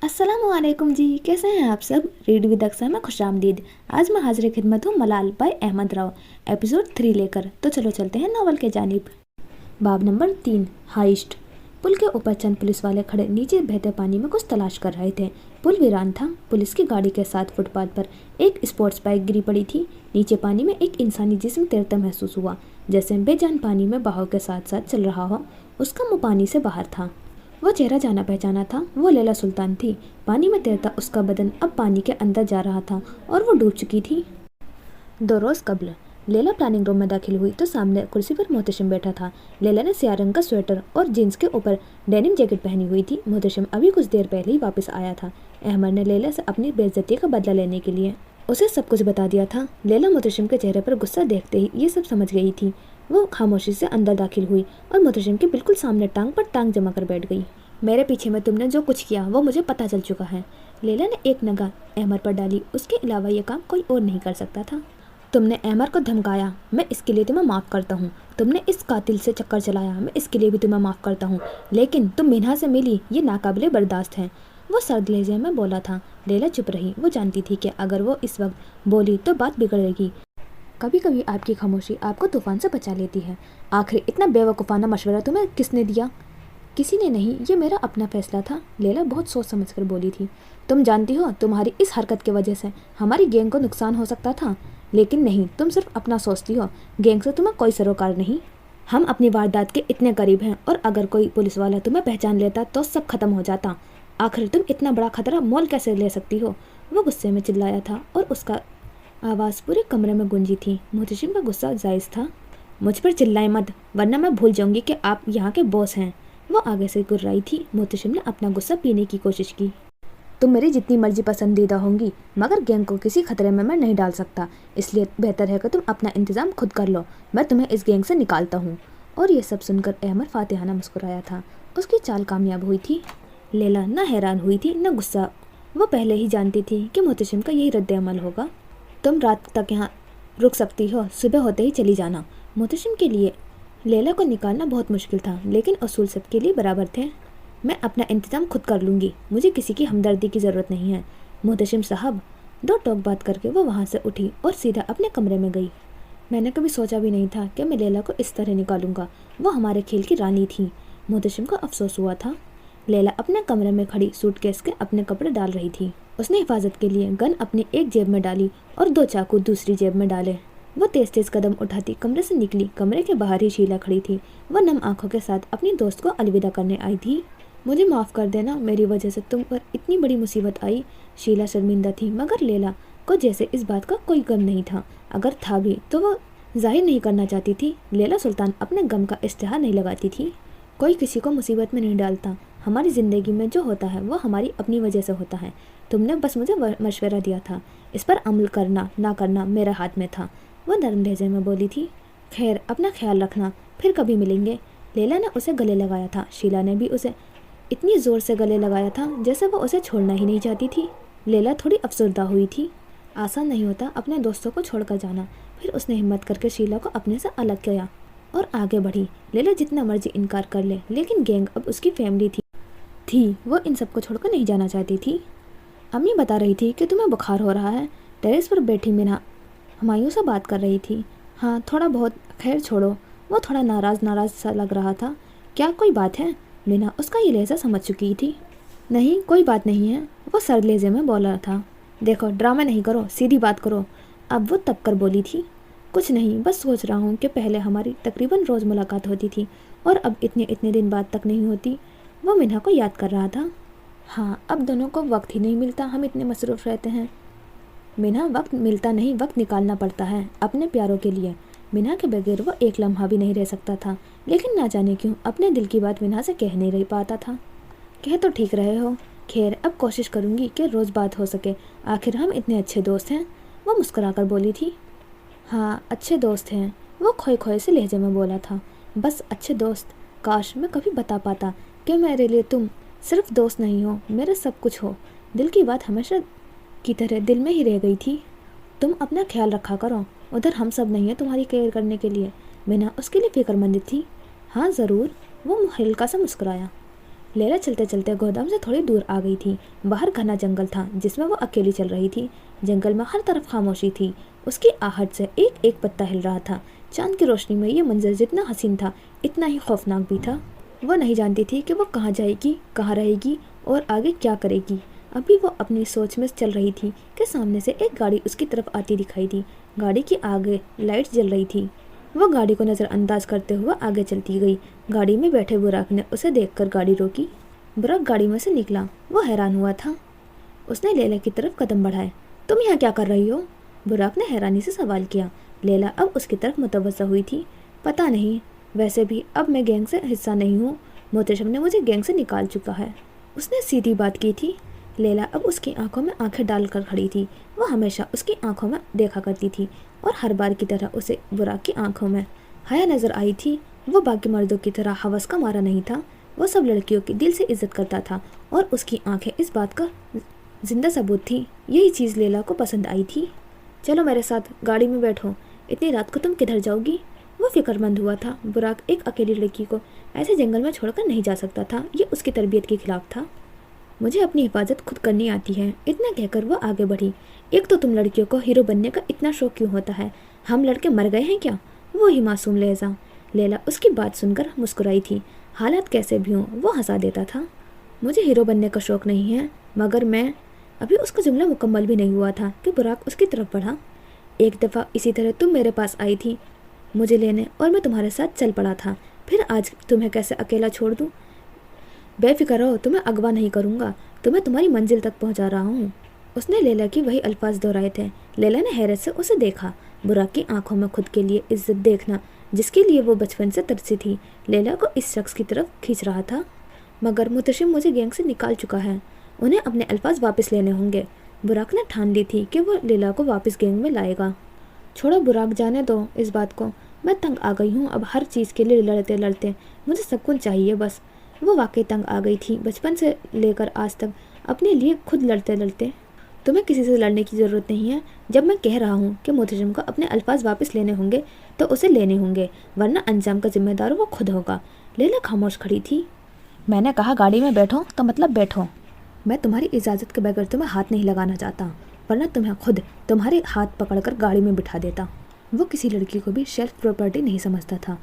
अस्सलाम वालेकुम जी, कैसे हैं आप सब। रीड विद अक्सा में खुशामदीद। आज मैं हाजिर खिदमत हूँ मलाल बाय अहमद राव एपिसोड 3 लेकर। तो चलो चलते हैं नावल के जानिब। बाब नंबर 3, हाइस्ट। पुल के ऊपर चंद पुलिस वाले खड़े नीचे बहते पानी में कुछ तलाश कर रहे थे। पुल वीरान था। पुलिस की गाड़ी के साथ फुटपाथ पर एक स्पोर्ट्स बाइक गिरी पड़ी थी। नीचे पानी में एक इंसानी जिस्म तैरता महसूस हुआ, जैसे बेजान पानी में बहाव के साथ साथ चल रहा हो। उसका मुँह पानी से बाहर था। वो चेहरा जाना पहचाना था। वो लैला सुल्तान थी। पानी में तैरता उसका बदन अब पानी के अंदर जा रहा था और वो डूब चुकी थी। 2 रोज़ कबल लैला प्लानिंग रूम में दाखिल हुई तो सामने कुर्सी पर मोहतशिम बैठा था। लैला ने स्याह रंग का स्वेटर और जीन्स के ऊपर डेनिम जैकेट पहनी हुई थी। मोहतशिम अभी कुछ देर पहले ही वापस आया था। अहमद ने लैला से अपनी बेइज्जती का बदला लेने के लिए उसे सब कुछ बता दिया था। लैला मोहतशिम के चेहरे पर गुस्सा देखते ही ये सब समझ गई थी। वो खामोशी से अंदर दाखिल हुई और मोहतशिम के बिल्कुल सामने टांग पर टांग जमा कर बैठ गई। मेरे पीछे में तुमने जो कुछ किया वो मुझे पता चल चुका है। लैला ने एक निगाह अहमद पर डाली। उसके अलावा ये काम कोई और नहीं कर सकता था। तुमने अहमद को धमकाया, मैं इसके लिए तुम्हें माफ़ करता हूँ। तुमने इस कातिल से चक्कर चलाया, मैं इसके लिए भी तुम्हें माफ़ करता हूँ। लेकिन तुम मिन्हा से मिली, ये नाकाबिले बर्दाश्त है। वो सर्द लहजे में बोला था। लैला चुप रही। वो जानती थी कि अगर वो इस वक्त बोली तो बात बिगड़ेगी। कभी कभी आपकी खामोशी आपको तूफान से बचा लेती है। आखिर इतना बेवकूफ़ाना मशवरा तुम्हें किसने दिया? किसी ने नहीं, ये मेरा अपना फैसला था। लैला बहुत सोच समझ कर बोली थी। तुम जानती हो तुम्हारी इस हरकत की वजह से हमारी गैंग को नुकसान हो सकता था, लेकिन नहीं, तुम सिर्फ अपना सोचती हो। गैंग से तुम्हें कोई सरोकार नहीं। हम अपनी वारदात के इतने करीब हैं और अगर कोई पुलिस वाला तुम्हें पहचान लेता तो सब खत्म हो जाता। आखिर तुम इतना बड़ा खतरा मोल कैसे ले सकती हो? वो गुस्से में चिल्लाया था और उसका आवाज़ पूरे कमरे में गूंजी थी। मोहतशिम का गुस्सा जायज़ था। मुझ पर चिल्लाए मत, वरना मैं भूल जाऊंगी कि आप यहाँ के बॉस हैं। वो आगे से गुर्राई थी। मोहतशिम ने अपना गुस्सा पीने की कोशिश की। तुम मेरी जितनी मर्जी पसंदीदा होंगी, मगर गैंग को किसी खतरे में मैं नहीं डाल सकता। इसलिए बेहतर है कि तुम अपना इंतज़ाम खुद कर लो। मैं तुम्हें इस गैंग से निकालता हूँ। और ये सब सुनकर अहमद फातिहाना मुस्कुराया था। उसकी चाल कामयाब हुई थी। लैला न हैरान हुई थी न गुस्सा। वो पहले ही जानती थी कि मोहतशिम का यही रद्द अमल होगा। तुम रात तक यहाँ रुक सकती हो, सुबह होते ही चली जाना। मोहतशिम के लिए लैला को निकालना बहुत मुश्किल था, लेकिन असूल सबके लिए बराबर थे। मैं अपना इंतज़ाम खुद कर लूँगी, मुझे किसी की हमदर्दी की ज़रूरत नहीं है। मोहतशिम साहब, 2 टोक बात करके वो वहाँ से उठी और सीधा अपने कमरे में गई। मैंने कभी सोचा भी नहीं था कि मैं लैला को इस तरह निकालूंगा। वो हमारे खेल की रानी थी। मोहतशिम को अफसोस हुआ था। लैला अपने कमरे में खड़ी सूटकेस के अपने कपड़े डाल रही थी। उसने हिफाजत के लिए गन अपनी एक जेब में डाली और 2 चाकू दूसरी जेब में डाले। वो तेज तेज कदम उठाती कमरे से निकली। कमरे के बाहर ही शीला खड़ी थी। वह नम आंखों के साथ अपनी दोस्त को अलविदा करने आई थी। मुझे माफ़ कर देना, मेरी वजह से तुम पर इतनी बड़ी मुसीबत आई। शीला शर्मिंदा थी, मगर लैला को जैसे इस बात का कोई गम नहीं था। अगर था भी तो वह जाहिर नहीं करना चाहती थी। लैला सुल्तान अपने गम का इश्तिहार नहीं लगाती थी। कोई किसी को मुसीबत में नहीं डालता। हमारी ज़िंदगी में जो होता है वो हमारी अपनी वजह से होता है। तुमने बस मुझे मशवरा दिया था, इस पर अमल करना ना करना मेरे हाथ में था। वह नरम लहजे में बोली थी। खैर, अपना ख्याल रखना, फिर कभी मिलेंगे। लैला ने उसे गले लगाया था। शीला ने भी उसे इतनी ज़ोर से गले लगाया था जैसे वो उसे छोड़ना ही नहीं चाहती थी। लैला थोड़ी अफसरदा हुई थी। आसान नहीं होता अपने दोस्तों को छोड़कर जाना। फिर उसने हिम्मत करके शीला को अपने से अलग किया और आगे बढ़ी। लैला जितना मर्जी इनकार कर ले, लेकिन गैंग अब उसकी फैमिली थी। वो इन सबको छोड़कर नहीं जाना चाहती थी। अम्मी बता रही थी कि तुम्हें बुखार हो रहा है। टेरेस पर बैठी मिन्हा हुमायूं से बात कर रही थी। हाँ, थोड़ा बहुत। खैर छोड़ो। वो थोड़ा नाराज़ सा लग रहा था। क्या कोई बात है? मिन्हा उसका ये लहजा समझ चुकी थी। नहीं, कोई बात नहीं है। वो सर्द लहजे में बोला था। देखो, ड्रामा नहीं करो, सीधी बात करो। अब वो तब कर बोली थी। कुछ नहीं, बस सोच रहा हूँ कि पहले हमारी तकरीबन रोज़ मुलाकात होती थी और अब इतने दिन बाद तक नहीं होती। वो मिन्हा को याद कर रहा था। हाँ, अब दोनों को वक्त ही नहीं मिलता, हम इतने मसरूफ़ रहते हैं। मिन्हा, वक्त मिलता नहीं, वक्त निकालना पड़ता है अपने प्यारों के लिए। मिन्हा के बगैर वो एक लम्हा भी नहीं रह सकता था, लेकिन ना जाने क्यों अपने दिल की बात मिन्हा से कह नहीं रह पाता था। कह तो ठीक रहे हो। खैर, अब कोशिश करूँगी कि रोज़ बात हो सके। आखिर हम इतने अच्छे दोस्त हैं। वो मुस्कुरा कर बोली थी। हाँ, अच्छे दोस्त हैं। वो खोए खोए से लहजे में बोला था। बस अच्छे दोस्त। काश मैं कभी बता पाता कि मेरे लिए तुम सिर्फ दोस्त नहीं हो, मेरे सब कुछ हो। दिल की बात हमेशा की तरह दिल में ही रह गई थी। तुम अपना ख्याल रखा करो, उधर हम सब नहीं है तुम्हारी केयर करने के लिए। मैंने उसके लिए फिक्रमंद थी। हाँ ज़रूर। वो हल्का सा मुस्कुराया। लेला चलते चलते गोदाम से थोड़ी दूर आ गई थी। बाहर घना जंगल था जिसमें वो अकेली चल रही थी। जंगल में हर तरफ खामोशी थी। उसकी आहट से एक एक पत्ता हिल रहा था। चांद की रोशनी में ये मंजर जितना हसीन था इतना ही खौफनाक भी था। वो नहीं जानती थी कि वो कहाँ जाएगी, कहाँ रहेगी और आगे क्या करेगी। अभी वो अपनी सोच में चल रही थी कि सामने से एक गाड़ी उसकी तरफ आती दिखाई दी। गाड़ी के आगे लाइट जल रही थी। वो गाड़ी को नज़रअंदाज करते हुए आगे चलती गई। गाड़ी में बैठे बुराक ने उसे देखकर गाड़ी रोकी। बुराक गाड़ी में से निकला। वो हैरान हुआ था। उसने लैला की तरफ कदम बढ़ाए। तुम यहाँ क्या कर रही हो? बुराक ने हैरानी से सवाल किया। लैला अब उसकी तरफ मुतवज्जा हुई थी। पता नहीं, वैसे भी अब मैं गैंग से हिस्सा नहीं हूँ। मोहतशम ने मुझे गैंग से निकाल चुका है। उसने सीधी बात की थी। लैला अब उसकी आंखों में आंखें डालकर खड़ी थी। वो हमेशा उसकी आंखों में देखा करती थी और हर बार की तरह उसे बुराक की आंखों में हया नजर आई थी। वो बाकी मर्दों की तरह हवस का मारा नहीं था। वो सब लड़कियों की दिल से इज्जत करता था और उसकी आंखें इस बात का जिंदा सबूत थी। यही चीज़ लैला को पसंद आई थी। चलो मेरे साथ गाड़ी में बैठो। इतनी रात को तुम किधर जाओगी? वो फिक्रमंद हुआ था। बुराक एक अकेली लड़की को ऐसे जंगल में छोड़कर नहीं जा सकता था। ये उसकी तरबियत के खिलाफ था। मुझे अपनी हिफाजत खुद करनी आती है। इतना कहकर वो आगे बढ़ी। एक तो तुम लड़कियों को हीरो बनने का इतना शौक क्यों होता है? हम लड़के मर गए हैं क्या? वो ही मासूम लहजा। लैला उसकी बात सुनकर मुस्कुराई थी। हालात कैसे भी हों वो हंसा देता था। मुझे हीरो बनने का शौक नहीं है, मगर मैं अभी उसका जुमला मुकम्मल भी नहीं हुआ था कि बुराक उसकी तरफ बढ़ा। एक दफ़ा इसी तरह तुम मेरे पास आई थी मुझे लेने और मैं तुम्हारे साथ चल पड़ा था। फिर आज तुम्हें कैसे अकेला छोड़ दूँ? बेफिक्र रहो, तुम्हें अगवा नहीं करूँगा। तुम्हें तुम्हारी मंजिल तक पहुँचा रहा हूँ। उसने लैला की वही अल्फाज दोहराए थे। लैला ने हैरत से उसे देखा। बुराक की आंखों में खुद के लिए इज्जत देखना जिसके लिए वो बचपन से तरसी थी लैला को इस शख्स की तरफ खींच रहा था। मगर मुतशिम मुझे गैंग से निकाल चुका है। उन्हें अपने अल्फाज वापस लेने होंगे। बुराक ने ठान ली थी कि वो लैला को वापस गैंग में लाएगा। छोड़ो बुराक, जाने दो इस बात को। मैं तंग आ गई हूँ अब हर चीज़ के लिए लड़ते लड़ते। मुझे सुकून चाहिए बस। वो वाकई तंग आ गई थी। बचपन से लेकर आज तक अपने लिए खुद लड़ते लड़ते। तुम्हें किसी से लड़ने की ज़रूरत नहीं है। जब मैं कह रहा हूँ कि मोहतशम को अपने अल्फाज वापस लेने होंगे तो उसे लेने होंगे, वरना अंजाम का जिम्मेदार वो खुद होगा। लैला खामोश खड़ी थी। मैंने कहा गाड़ी में बैठो तो मतलब बैठो। मैं तुम्हारी इजाज़त के बगैर तुम्हें हाथ नहीं लगाना चाहता, वरना तुम्हें खुद तुम्हारे हाथ पकड़कर गाड़ी में बिठा देता। वो किसी लड़की को भी सेल्फ प्रॉपर्टी नहीं समझता था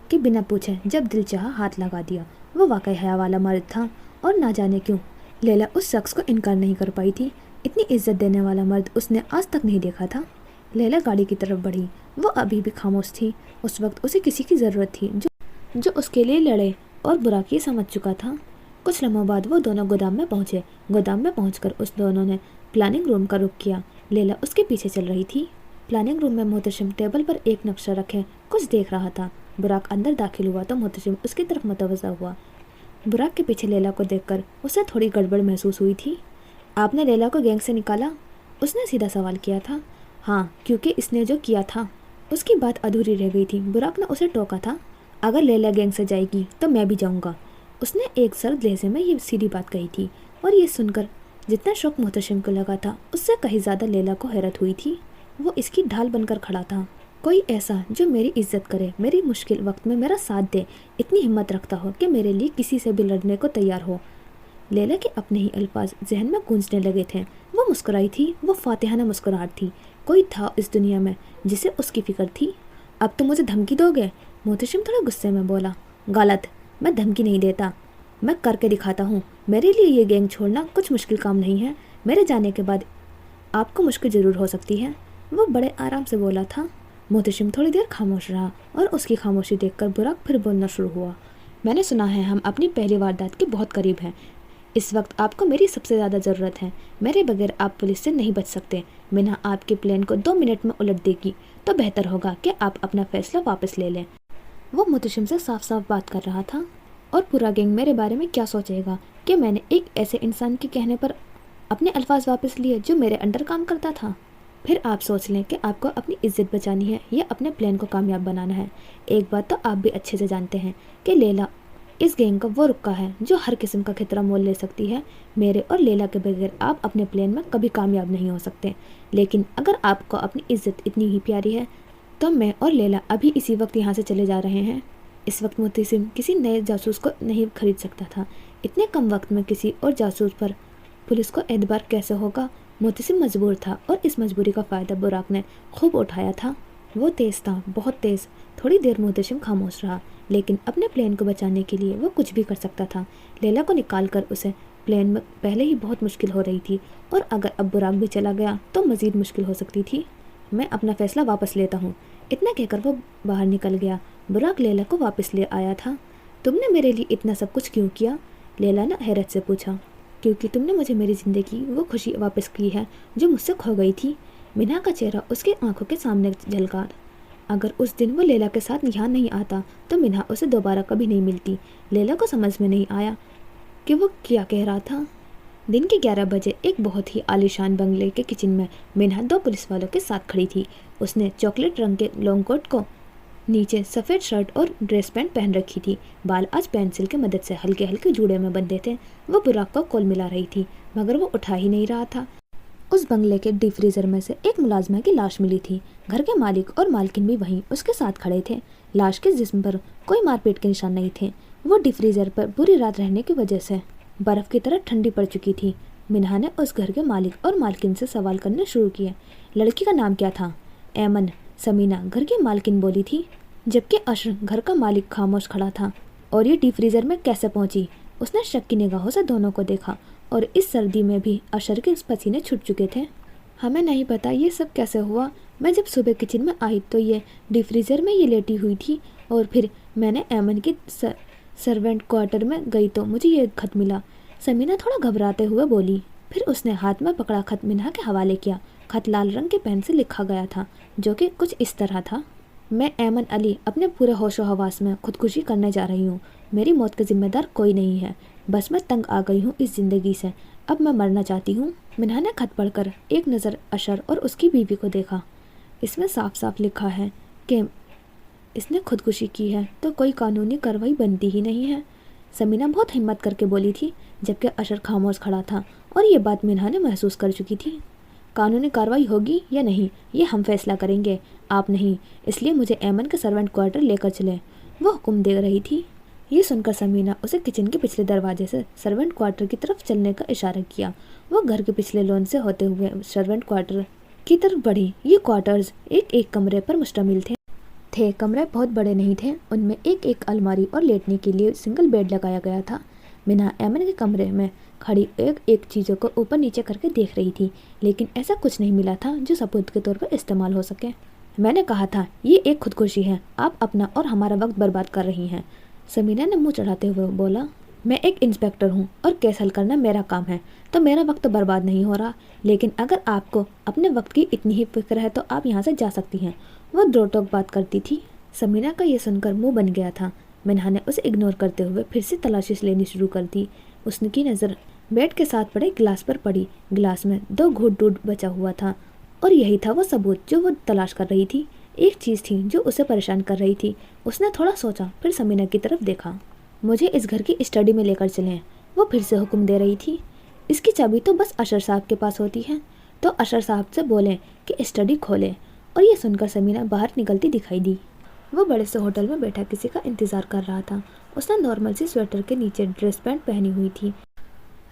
कि बिना पूछे जब दिल चाहा हाथ लगा दिया। वो वाकई हया वाला मर्द था और ना जाने क्यों लैला उस शख्स को इनकार नहीं कर पाई थी। इतनी इज्जत देने वाला मर्द उसने आज तक नहीं देखा था। लैला गाड़ी की तरफ बढ़ी। वो अभी भी खामोश थी। उस वक्त उसे किसी की ज़रूरत थी जो उसके लिए लड़े और बुराक ये समझ चुका था। कुछ लम्हों बाद वो दोनों गोदाम में पहुँचे। गोदाम में पहुँचकर उस दोनों ने प्लानिंग रूम का रुख किया। लैला उसके पीछे चल रही थी। प्लानिंग रूम में मोहतशम टेबल पर एक नक्शा रखे कुछ देख रहा था। बुराक अंदर दाखिल हुआ तो मोहतशम उसकी तरफ मुतवज्जा हुआ। बुराक के पीछे लैला को देखकर उसे थोड़ी गड़बड़ महसूस हुई थी। आपने लैला को गैंग से निकाला? उसने सीधा सवाल किया था। हाँ, क्योंकि इसने जो किया था। उसकी बात अधूरी रह गई थी। बुराक ने उसे टोका था। अगर लैला गैंग से जाएगी तो मैं भी जाऊँगा। उसने एक सर्द लहजे में ये सीधी बात कही थी और ये सुनकर जितना शौक मोहतशम को लगा था उससे कहीं ज़्यादा लैला को हैरत हुई थी। वो इसकी ढाल बनकर खड़ा था। कोई ऐसा जो मेरी इज्जत करे, मेरी मुश्किल वक्त में मेरा साथ दे, इतनी हिम्मत रखता हो कि मेरे लिए किसी से भी लड़ने को तैयार हो। लैला के अपने ही अल्फाज जहन में गूंजने लगे थे। वो मुस्कुराई थी। वो फातिहाना मुस्कुराहट थी। कोई था इस दुनिया में जिसे उसकी फिक्र थी। अब तो मुझे धमकी दोगे? मोहतशम थोड़ा गुस्से में बोला। गलत, मैं धमकी नहीं देता, मैं करके दिखाता हूँ। मेरे लिए ये गैंग छोड़ना कुछ मुश्किल काम नहीं है। मेरे जाने के बाद आपको मुश्किल ज़रूर हो सकती है। वो बड़े आराम से बोला था। मोहतशम थोड़ी देर खामोश रहा और उसकी खामोशी देखकर बुराक फिर बोलना शुरू हुआ। मैंने सुना है हम अपनी पहली वारदात के बहुत करीब हैं। इस वक्त आपको मेरी सबसे ज़्यादा ज़रूरत है। मेरे बगैर आप पुलिस से नहीं बच सकते। मिना आपके प्लान को 2 मिनट में उलट देगी तो बेहतर होगा कि आप अपना फैसला वापस ले लें। वो मोहतशम से साफ साफ बात कर रहा था। और पूरा गैंग मेरे बारे में क्या सोचेगा कि मैंने एक ऐसे इंसान के कहने पर अपने अल्फाज वापस लिए जो मेरे अंडर काम करता था। फिर आप सोच लें कि आपको अपनी इज्जत बचानी है या अपने प्लान को कामयाब बनाना है। एक बात तो आप भी अच्छे से जानते हैं कि लैला इस गैंग का वो रुक्का है जो हर किस्म का खतरा मोल ले सकती है। मेरे और लैला के बगैर आप अपने प्लान में कभी कामयाब नहीं हो सकते। लेकिन अगर आपको अपनी इज्जत इतनी ही प्यारी है तो मैं और लैला अभी इसी वक्त यहाँ से चले जा रहे हैं। इस वक्त मोहतसिम किसी नए जासूस को नहीं खरीद सकता था। इतने कम वक्त में किसी और जासूस पर पुलिस को एतबार कैसे होगा। मोहतसिम मजबूर था और इस मजबूरी का फ़ायदा बुराक ने खूब उठाया था। वो तेज़ था, बहुत तेज़। थोड़ी देर मोहतसिम खामोश रहा, लेकिन अपने प्लेन को बचाने के लिए वो कुछ भी कर सकता था। लैला को निकाल कर उसे प्लेन में पहले ही बहुत मुश्किल हो रही थी, और अगर अब बुराक भी चला गया तो मज़ीद मुश्किल हो सकती थी। मैं अपना फ़ैसला वापस लेता हूँ, इतना कहकर वो बाहर निकल गया। बुराक लैला को वापस ले आया था। तुमने मेरे लिए इतना सब कुछ क्यों किया? लैला ने हैरत से पूछा। क्योंकि तुमने मुझे मेरी ज़िंदगी वो खुशी वापस की है जो मुझसे खो गई थी। मिना का चेहरा उसकी आंखों के सामने झलका। अगर उस दिन वो लैला के साथ यहाँ नहीं आता तो मिना उसे दोबारा कभी नहीं मिलती। लैला को समझ में नहीं आया कि वो क्या कह रहा था। दिन के 11 बजे एक बहुत ही आलीशान बंगले के किचन में मिना 2 पुलिस वालों के साथ खड़ी थी। उसने चॉकलेट रंग के लॉन्ग कोट को नीचे सफ़ेद शर्ट और ड्रेस पैंट पहन रखी थी। बाल आज पेंसिल की मदद से हल्के हल्के जूड़े में बंधे थे। वो बुराक को कॉल मिला रही थी, मगर वो उठा ही नहीं रहा था। उस बंगले के डीप फ्रीजर में से एक मुलाजमा की लाश मिली थी। घर के मालिक और मालकिन भी वहीं उसके साथ खड़े थे। लाश के जिस्म पर कोई मारपीट के निशान नहीं थे। वो डीप फ्रीजर पर बुरी रात रहने की वजह से बर्फ़ की तरह ठंडी पड़ चुकी थी। मिन्हा ने उस घर के मालिक और मालकिन से सवाल करने शुरू किए। लड़की का नाम क्या था? ऐमन, समीना घर की मालकिन बोली थी, जबकि अशर घर का मालिक खामोश खड़ा था। और ये डीप फ्रीजर में कैसे पहुंची? उसने शक की निगाहों से दोनों को देखा, और इस सर्दी में भी अशर के पसीने छूट चुके थे। हमें नहीं पता ये सब कैसे हुआ। मैं जब सुबह किचन में आई तो ये डीप फ्रीजर में ये लेटी हुई थी, और फिर मैंने ऐमन की सर्वेंट क्वार्टर में गई तो मुझे ये खत मिला। समीना थोड़ा घबराते हुए बोली। फिर उसने हाथ में पकड़ा खत मिन्हा के हवाले किया। खत लाल रंग के पेन से लिखा गया था, जो कि कुछ इस तरह था। मैं ऐमन अली अपने पूरे होशो हवास में खुदकुशी करने जा रही हूँ। मेरी मौत का जिम्मेदार कोई नहीं है। बस मैं तंग आ गई हूँ इस ज़िंदगी से। अब मैं मरना चाहती हूँ। मिन्हा ने खत पढ़कर एक नज़र अशर और उसकी बीवी को देखा। इसमें साफ साफ लिखा है कि इसने खुदकुशी की है तो कोई कानूनी कार्रवाई बनती ही नहीं है। समीना बहुत हिम्मत करके बोली थी, जबकि अशर खामोश खड़ा था, और ये बात मिन्हा ने महसूस कर चुकी थी। कानूनी कार्रवाई होगी या नहीं ये हम फैसला करेंगे, आप नहीं। इसलिए मुझे ऐमन के सर्वेंट क्वार्टर लेकर चले, वो हुक्म दे रही थी। ये सुनकर समीना उसे किचन के पिछले दरवाजे से सर्वेंट क्वार्टर की तरफ चलने का इशारा किया। वो घर के पिछले लॉन से होते हुए सर्वेंट क्वार्टर की तरफ बढ़ी। ये क्वार्टर्स एक एक कमरे पर मुश्तमिल थे। कमरे बहुत बड़े नहीं थे, उनमें एक एक अलमारी और लेटने के लिए सिंगल बेड लगाया गया था। मिना ऐमन के कमरे में खड़ी एक एक चीज़ों को ऊपर नीचे करके देख रही थी, लेकिन ऐसा कुछ नहीं मिला था जो सबूत के तौर पर इस्तेमाल हो सके। मैंने कहा था ये एक खुदकुशी है, आप अपना और हमारा वक्त बर्बाद कर रही हैं। समीना ने मुंह चढ़ाते हुए बोला। मैं एक इंस्पेक्टर हूँ और केस हल करना मेरा काम है, तो मेरा वक्त बर्बाद नहीं हो रहा। लेकिन अगर आपको अपने वक्त की इतनी ही फिक्र है तो आप यहाँ से जा सकती हैं। वो दो टोक बात करती थी। समीना का ये सुनकर मुंह बन गया था। मिन्हा ने उसे इग्नोर करते हुए फिर से तलाशी लेनी शुरू कर दी। उसकी नज़र बेड के साथ पड़े गिलास पर पड़ी। गिलास में 2 घूंट दूध बचा हुआ था, और यही था वो सबूत जो वो तलाश कर रही थी। एक चीज़ थी जो उसे परेशान कर रही थी। उसने थोड़ा सोचा, फिर समीना की तरफ देखा। मुझे इस घर की स्टडी में लेकर चलें, वो फिर से हुक्म दे रही थी। इसकी चाबी तो बस अशर साहब के पास होती है, तो अशर साहब से बोलें कि स्टडी खोलें। और ये सुनकर समीना बाहर निकलती दिखाई दी। वो बड़े से होटल में बैठा किसी का इंतज़ार कर रहा था। उसने नॉर्मल सी स्वेटर के नीचे ड्रेस पैंट पहनी हुई थी,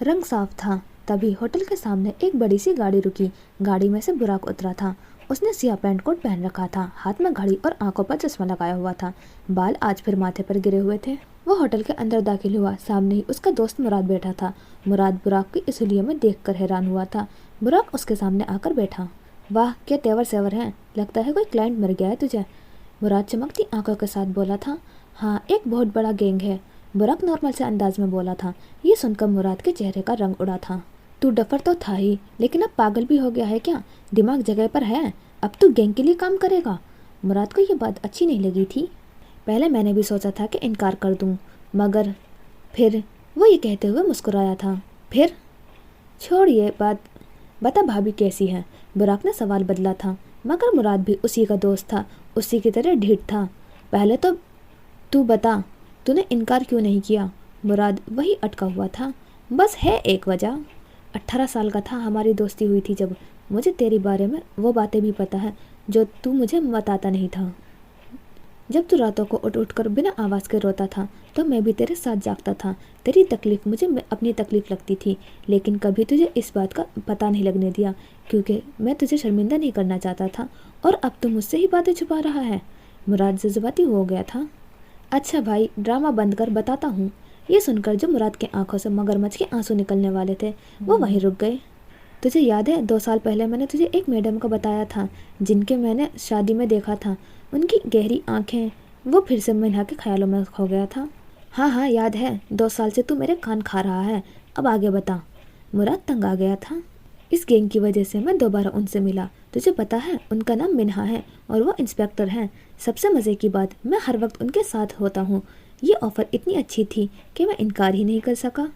रंग साफ था। तभी होटल के सामने एक बड़ी सी गाड़ी रुकी। गाड़ी में से बुराक उतरा था। उसने सियाह पैंट कोट पहन रखा था, हाथ में घड़ी और आंखों पर चश्मा लगाया हुआ था। बाल आज फिर माथे पर गिरे हुए थे। वो होटल के अंदर दाखिल हुआ। सामने ही उसका दोस्त मुराद बैठा था। मुराद बुराक की इस हुलिया में देखकर हैरान हुआ था। बुराक उसके सामने आकर बैठा। वाह, क्या तेवर सेवर हैं, लगता है कोई क्लाइंट मर गया है तुझे। मुराद चमकती आंखों के साथ बोला था। हाँ, एक बहुत बड़ा गैंग है, बुराक नॉर्मल से अंदाज में बोला था। ये सुनकर मुराद के चेहरे का रंग उड़ा था। तू डफर तो था ही, लेकिन अब पागल भी हो गया है क्या? दिमाग जगह पर है? अब तू गैंग के लिए काम करेगा? मुराद को ये बात अच्छी नहीं लगी थी। पहले मैंने भी सोचा था कि इनकार कर दूं, मगर फिर वो ये कहते हुए मुस्कुराया था। फिर छोड़ ये बात, बता भाभी कैसी है? बुराक ने सवाल बदला था, मगर मुराद भी उसी का दोस्त था, उसी की तरह ढीठ था। पहले तो तू बता, तूने इनकार क्यों नहीं किया? मुराद वही अटका हुआ था। बस है एक वजह। 18 साल का था, हमारी दोस्ती हुई थी जब। मुझे तेरे बारे में वो बातें भी पता है जो तू मुझे बताता नहीं था। जब तू रातों को उठ उठ कर बिना आवाज़ के रोता था तो मैं भी तेरे साथ जागता था। तेरी तकलीफ़ मुझे अपनी तकलीफ़ लगती थी, लेकिन कभी तुझे इस बात का पता नहीं लगने दिया, क्योंकि मैं तुझे शर्मिंदा नहीं करना चाहता था। और अब तो मुझसे ही बातें छुपा रहा है। मुराद जज्बाती हो गया था। अच्छा भाई, ड्रामा बंद कर, बताता हूँ। ये सुनकर जो मुराद की आंखों से मगरमच्छ के आंसू निकलने वाले थे वो वहीं रुक गए। तुझे याद है 2 साल पहले मैंने तुझे एक मैडम को बताया था जिनके मैंने शादी में देखा था। उनकी गहरी आंखें, वो फिर से मिन्हा के ख्यालों में खो गया था। हाँ हाँ याद है, 2 साल से तू मेरे कान खा रहा है, अब आगे बता। मुराद तंग आ गया था। इस गैंग की वजह से मैं दोबारा उनसे मिला। तुझे पता है उनका नाम मिन्हा है और वो इंस्पेक्टर हैं। सबसे मज़े की बात, मैं हर वक्त उनके साथ होता हूँ। ये ऑफ़र इतनी अच्छी थी कि मैं इनकार ही नहीं कर सका।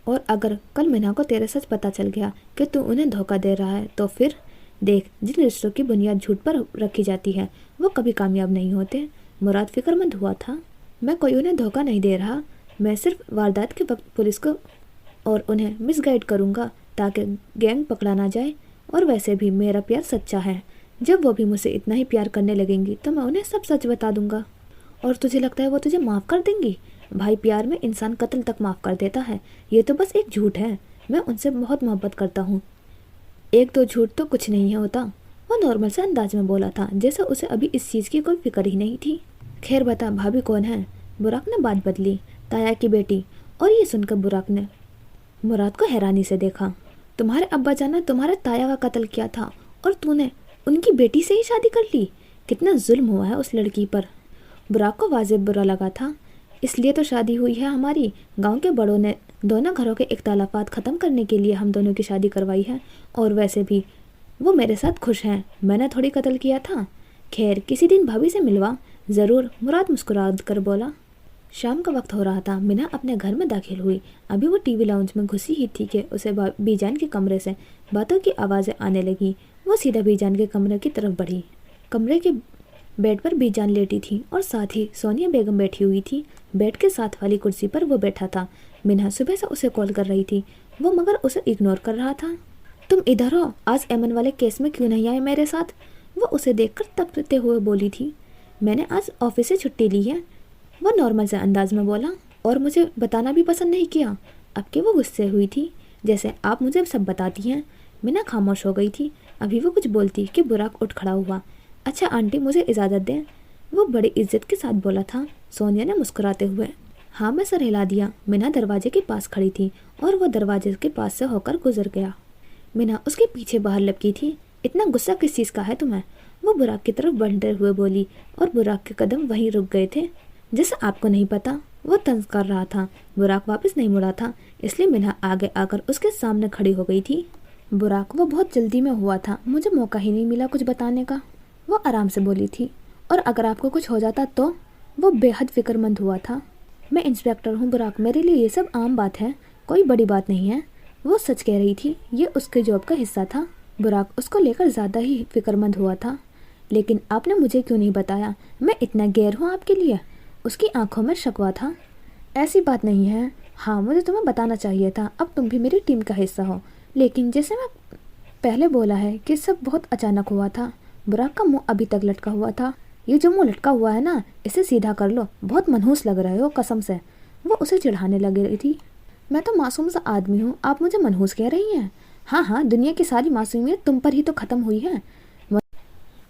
और अगर कल मिन्हा को तेरे सच पता चल गया कि तू उन्हें धोखा दे रहा है तो फिर देख, जिन रिश्तों की बुनियाद झूठ पर रखी जाती है वो कभी कामयाब नहीं होते। मुराद फिक्रमंद हुआ था। मैं कोई उन्हें धोखा नहीं दे रहा, मैं सिर्फ वारदात के वक्त पुलिस को और उन्हें मिसगाइड करूँगा ताकि गैंग पकड़ा ना जाए। और वैसे भी मेरा प्यार सच्चा है। जब वो भी मुझे इतना ही प्यार करने लगेंगी तो मैं उन्हें सब सच बता दूंगा। और तुझे लगता है वो तुझे माफ़ कर देंगी? भाई, प्यार में इंसान कत्ल तक माफ़ कर देता है। ये तो बस एक झूठ है। मैं उनसे बहुत मोहब्बत करता हूँ। 1-2 झूठ तो कुछ नहीं होता। वो नॉर्मल से अंदाज में बोला था, जैसे उसे अभी इस चीज़ की कोई फिक्र ही नहीं थी। खैर बता, भाभी कौन है? बुराक ने बात बदली। ताया की बेटी। और ये सुनकर बुराक ने मुराद को हैरानी से देखा। तुम्हारे अब्बा जान ने तुम्हारे ताया का कत्ल किया था और तूने उनकी बेटी से ही शादी कर ली? कितना जुल्म हुआ है उस लड़की पर। बुराक को वाजिब बुरा लगा था। इसलिए तो शादी हुई है हमारी। गांव के बड़ों ने दोनों घरों के इख्तलाफात ख़त्म करने के लिए हम दोनों की शादी करवाई है। और वैसे भी वो मेरे साथ खुश हैं, मैंने थोड़ी कत्ल किया था। खैर, किसी दिन भाभी से मिलवा ज़रूर, मुराद मुस्कुरा कर बोला। शाम का वक्त हो रहा था। मिन्हा अपने घर में दाखिल हुई। अभी वो टीवी लाउंज में घुसी ही थी कि उसे बीजान के कमरे से बातों की आवाज़ें आने लगी। वो सीधा बीजान के कमरे की तरफ बढ़ी। कमरे के बेड पर बीजान लेटी थी और साथ ही सोनिया बेगम बैठी हुई थी। बेड के साथ वाली कुर्सी पर वो बैठा था। मिन्हा सुबह से उसे कॉल कर रही थी, वो मगर उसे इग्नोर कर रहा था। तुम इधर हो, आज एमन वाले केस में क्यों नहीं आए मेरे साथ? वो उसे देखकर तपते हुए बोली थी। मैंने आज ऑफिस से छुट्टी ली है, वो नॉर्मल से अंदाज में बोला। और मुझे बताना भी पसंद नहीं किया। अब के वो गुस्से हुई थी, जैसे आप मुझे सब बताती हैं। मिन्हा खामोश हो गई थी। अभी वो कुछ बोलती कि बुराक उठ खड़ा हुआ। अच्छा आंटी, मुझे इजाज़त दें, वो बड़ी इज्जत के साथ बोला था। सोनिया ने मुस्कुराते हुए हाँ में सर हिला दिया। मिन्हा दरवाजे के पास खड़ी थी और वो दरवाजे के पास से होकर गुजर गया। मिन्हा उसके पीछे बाहर लपकी थी। इतना गुस्सा किस चीज़ का है तुम्हें? वो बुराक की तरफ बढ़ते हुए बोली और बुराक के कदम वहीं रुक गए थे। जैसे आपको नहीं पता, वो तंज कर रहा था। बुराक वापस नहीं मुड़ा था, इसलिए मिन्हा आगे आकर उसके सामने खड़ी हो गई थी। बुराक, वो बहुत जल्दी में हुआ था, मुझे मौका ही नहीं मिला कुछ बताने का, वो आराम से बोली थी। और अगर आपको कुछ हो जाता तो? वो बेहद फिक्रमंद हुआ था। मैं इंस्पेक्टर हूँ बुराक, मेरे लिए ये सब आम बात है, कोई बड़ी बात नहीं है। वो सच कह रही थी, ये उसके जॉब का हिस्सा था। बुराक उसको लेकर ज़्यादा ही फिक्रमंद हुआ था। लेकिन आपने मुझे क्यों नहीं बताया? मैं इतना गैर हूँ आपके लिए? उसकी आंखों में शकवा था। ऐसी बात नहीं है। हाँ, मुझे तुम्हें बताना चाहिए था, अब तुम भी मेरी टीम का हिस्सा हो। लेकिन जैसे मैं पहले बोला है कि सब बहुत अचानक हुआ था। बुराक का मुंह अभी तक लटका हुआ था। ये जो मुंह लटका हुआ है ना, इसे सीधा कर लो, बहुत मनहूस लग रहे हो कसम से। वो उसे चिढ़ाने लग रही थी। मैं तो मासूम सा आदमी हूँ, आप मुझे मनहूस कह रही हैं? हाँ हाँ, दुनिया की सारी मासूमियत तुम पर ही तो ख़त्म हुई है।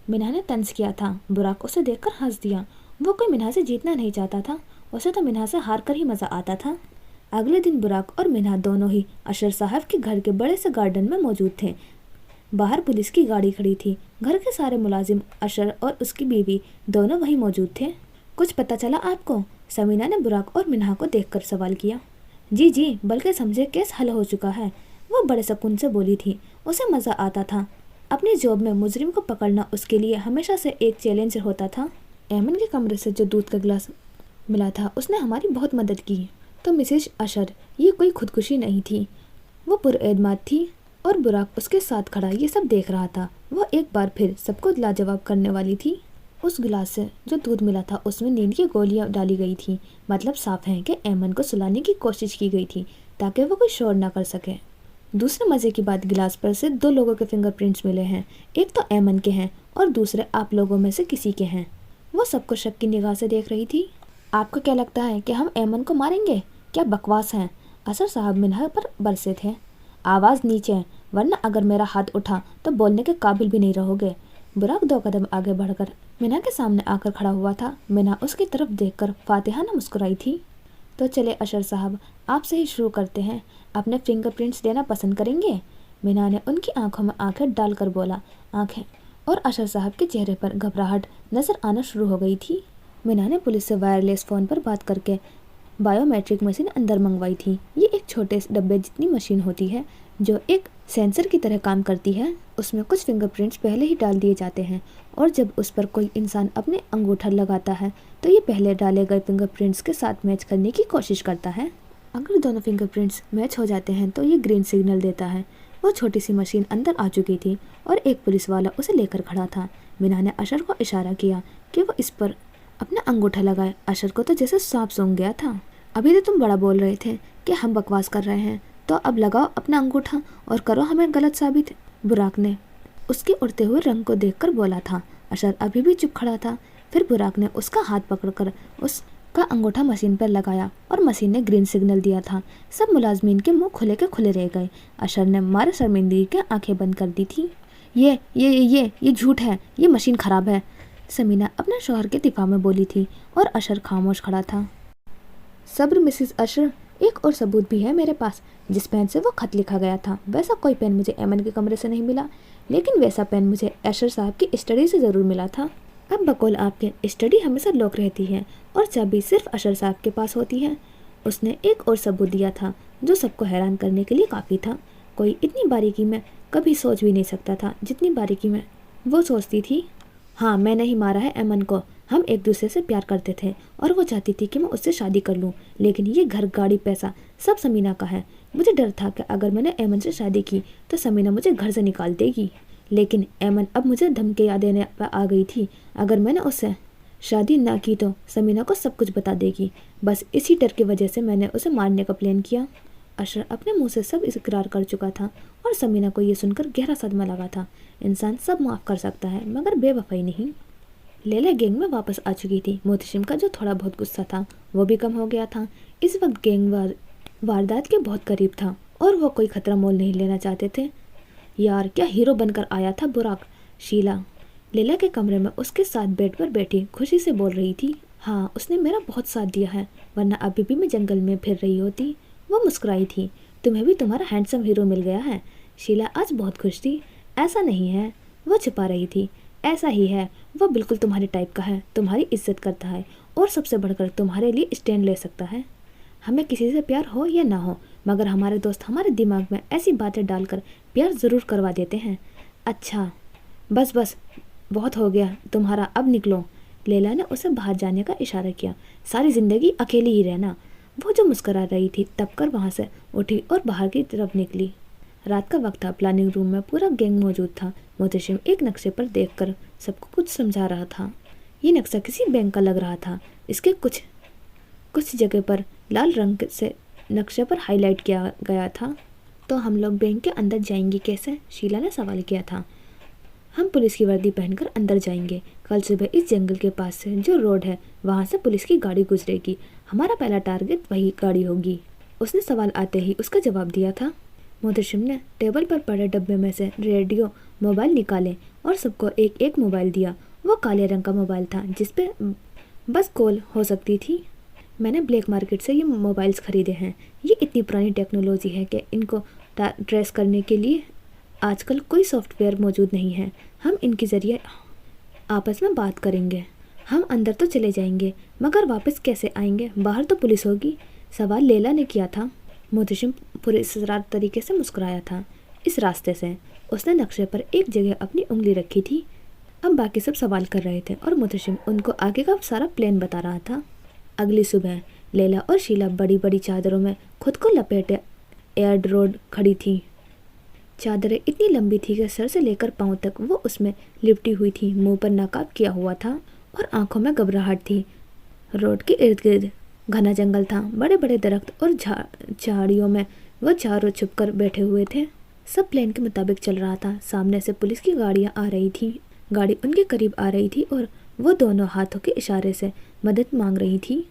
मिन्हा ने तंज किया था। बुराक उसे देखकर हंस दिया। वो कोई मिन्हा से जीतना नहीं चाहता था, उसे तो मिन्हा से हार कर ही मज़ा आता था। अगले दिन बुराक और मिन्हा दोनों ही अशर साहब के घर के बड़े से गार्डन में मौजूद थे। बाहर पुलिस की गाड़ी खड़ी थी। घर के सारे मुलाजिम, अशर और उसकी बीवी दोनों वहीं मौजूद थे। कुछ पता चला आपको? समीना ने बुराक और मिन्हा को देखकर सवाल किया। जी जी, बल्कि समझे केस हल हो चुका है, वो बड़े सुकून से बोली थी। उसे मज़ा आता था। अपनी जॉब में मुजरिम को पकड़ना उसके लिए हमेशा से एक चैलेंज होता था। एमन के कमरे से जो दूध का गिलास मिला था उसने हमारी बहुत मदद की। तो मिसेज अशर, ये कोई खुदकुशी नहीं थी, वो पुरएतमाद थी। और बुराक उसके साथ खड़ा ये सब देख रहा था। वो एक बार फिर सबको लाजवाब करने वाली थी। उस गिलास से जो दूध मिला था उसमें नींद की गोलियां डाली गई थी। मतलब साफ है कि एमन को सुलाने की कोशिश की गई थी ताकि वो कोई शोर ना कर सके। दूसरे मज़े की बात, गिलास पर से 2 लोगों के फिंगरप्रिंट्स मिले हैं। एक तो एमन के हैं और दूसरे आप लोगों में से किसी के हैं। वो सबको शक की निगाह से देख रही थी। आपको क्या लगता है कि हम ऐमन को मारेंगे? क्या बकवास है। असर साहब मिनहा पर बरसे थे। आवाज़ नीचे, वरना अगर मेरा हाथ उठा तो बोलने के काबिल भी नहीं रहोगे। बुराक 2 कदम आगे बढ़कर मिनहा के सामने आकर खड़ा हुआ था। मिनहा उसकी तरफ देखकर फातिहाना मुस्कुराई थी। तो चले अशर साहब, आपसे ही शुरू करते हैं। अपने फिंगरप्रिंट्स देना पसंद करेंगे? मिनहा ने उनकी आंखों में आंखें डालकर बोला। आंखें और अशर साहब के चेहरे पर घबराहट नजर आना शुरू हो गई थी। मिनहा ने पुलिस से वायरलेस फ़ोन पर बात करके बायोमेट्रिक मशीन अंदर मंगवाई थी। ये एक छोटे से डब्बे जितनी मशीन होती है जो एक सेंसर की तरह काम करती है। उसमें कुछ फिंगरप्रिंट्स पहले ही डाल दिए जाते हैं और जब उस पर कोई इंसान अपने अंगूठा लगाता है तो ये पहले डाले गए फिंगरप्रिंट्स के साथ मैच करने की कोशिश करता है। अगर दोनों फिंगरप्रिंट्स मैच हो जाते हैं तो ये ग्रीन सिग्नल देता है। वो छोटी सी मशीन अंदर आ चुकी थी और एक पुलिस वाला उसे लेकर खड़ा था। मिनहा ने अशर को इशारा किया कि वो इस पर अपना अंगूठा लगाए। अशर को तो जैसे सांप सूंघ गया था। अभी तो तुम बड़ा बोल रहे थे कि हम बकवास कर रहे हैं, तो अब लगाओ अपना अंगूठा और करो हमें गलत साबित। बुराक ने उसके उड़ते हुए रंग को देखकर बोला था। अशर अभी भी चुप खड़ा था। फिर बुराक ने उसका हाथ पकड़कर उसका अंगूठा मशीन पर लगाया और मशीन ने ग्रीन सिग्नल दिया था। सब मुलाजमीन के मुंह खुले के खुले रह गए। अशर ने मारे शर्मिंदगी के आंखें बंद कर दी थी। ये झूठ है, ये मशीन खराब है, समीना अपने शौहर के दिफा में बोली थी और अशर खामोश खड़ा था। सब्र मिसिस अशर, एक और सबूत भी है मेरे पास। जिस पेन से वो खत लिखा गया था वैसा कोई पेन मुझे ऐमन के कमरे से नहीं मिला, लेकिन वैसा पेन मुझे अशर साहब की स्टडी से ज़रूर मिला था। अब बकौल आपके स्टडी हमेशा लॉक रहती है और चाबी सिर्फ अशर साहब के पास होती है। उसने एक और सबूत दिया था जो सबको हैरान करने के लिए काफ़ी था। कोई इतनी बारीकी में कभी सोच भी नहीं सकता था जितनी बारीकी में वो सोचती थी। हाँ, मैंने ही मारा है ऐमन को। हम एक दूसरे से प्यार करते थे और वो चाहती थी कि मैं उससे शादी कर लूँ, लेकिन ये घर, गाड़ी, पैसा सब समीना का है। मुझे डर था कि अगर मैंने ऐमन से शादी की तो समीना मुझे घर से निकाल देगी, लेकिन ऐमन अब मुझे धमकियाँ देने पर आ गई थी। अगर मैंने उससे शादी ना की तो समीना को सब कुछ बता देगी। बस इसी डर की वजह से मैंने उसे मारने का प्लान किया। अशर अपने मुंह से सब इकरार कर चुका था और समीना को ये सुनकर गहरा सदमा लगा था। इंसान सब माफ़ कर सकता है मगर बेवफाई नहीं। लैला गैंग में वापस आ चुकी थी। मोहतशिम का जो थोड़ा बहुत गुस्सा था वो भी कम हो गया था। इस वक्त गैंग वारदात के बहुत करीब था और वो कोई खतरा मोल नहीं लेना चाहते थे। यार, क्या हीरो बनकर आया था बुराक। शीला लैला के कमरे में उसके साथ बेड पर बैठी खुशी से बोल रही थी। हाँ, उसने मेरा बहुत साथ दिया है, वरना अभी भी मैं जंगल में फिर रही होती। वो मुस्कुराई थी। तुम्हें भी तुम्हारा हैंडसम हीरो मिल गया है। शीला आज बहुत खुश थी। ऐसा नहीं है, वो छिपा रही थी। ऐसा ही है, वो बिल्कुल तुम्हारे टाइप का है, तुम्हारी इज्जत करता है और सबसे बढ़कर तुम्हारे लिए स्टैंड ले सकता है। हमें किसी से प्यार हो या ना हो, मगर हमारे दोस्त हमारे दिमाग में ऐसी बातें डालकर प्यार ज़रूर करवा देते हैं। अच्छा, बस बहुत हो गया तुम्हारा, अब निकलो। लैला ने उसे बाहर जाने का इशारा किया। सारी ज़िंदगी अकेली ही रहना। वो जो मुस्करा रही थी तब कर वहाँ से उठी और बाहर की तरफ निकली। रात का वक्त था। प्लानिंग रूम में पूरा गैंग मौजूद था। मोहतशिम एक नक्शे पर देखकर सबको कुछ समझा रहा था। ये नक्शा किसी बैंक का लग रहा था। इसके कुछ जगह पर लाल रंग से नक्शे पर हाईलाइट किया गया था। तो हम लोग बैंक के अंदर जाएंगे कैसे? शीला ने सवाल किया था। हम पुलिस की वर्दी पहनकर अंदर जाएंगे। कल सुबह इस जंगल के पास से जो रोड है वहाँ से पुलिस की गाड़ी गुजरेगी। हमारा पहला टारगेट वही गाड़ी होगी। उसने सवाल आते ही उसका जवाब दिया था। मोहतशिम ने टेबल पर पड़े डब्बे में से रेडियो मोबाइल निकाले और सबको एक एक मोबाइल दिया। वो काले रंग का मोबाइल था जिस पे बस कॉल हो सकती थी। मैंने ब्लैक मार्केट से ये मोबाइल्स खरीदे हैं। ये इतनी पुरानी टेक्नोलॉजी है कि इनको ट्रेस करने के लिए आजकल कोई सॉफ्टवेयर मौजूद नहीं है। हम इनके ज़रिए आपस में बात करेंगे। हम अंदर तो चले जाएंगे मगर वापस कैसे आएंगे? बाहर तो पुलिस होगी। सवाल लैला ने किया था। मोहतशिम पुरस्कार तरीके से मुस्कुराया था। इस रास्ते से उसने नक्शे पर एक जगह अपनी उंगली रखी थी। अब बाकी सब सवाल कर रहे थे और मोहतशिम उनको आगे का सारा प्लान बता रहा था। अगली सुबह लैला और शीला बड़ी बड़ी चादरों में खुद को लपेटे एयर रोड खड़ी थी। चादरें इतनी लंबी थी कि सर से लेकर पांव तक वो उसमें लिपटी हुई थी। मुंह पर नकाब किया हुआ था और आंखों में घबराहट थी। रोड के इर्द गिर्द घना जंगल था। बड़े बड़े दरख्त और झाड़ियों में वो चारों छुपकर बैठे हुए थे। सब प्लान के मुताबिक चल रहा था। सामने से पुलिस की गाड़ियां आ रही थी। गाड़ी उनके करीब आ रही थी और वो दोनों हाथों के इशारे से मदद मांग रही थी।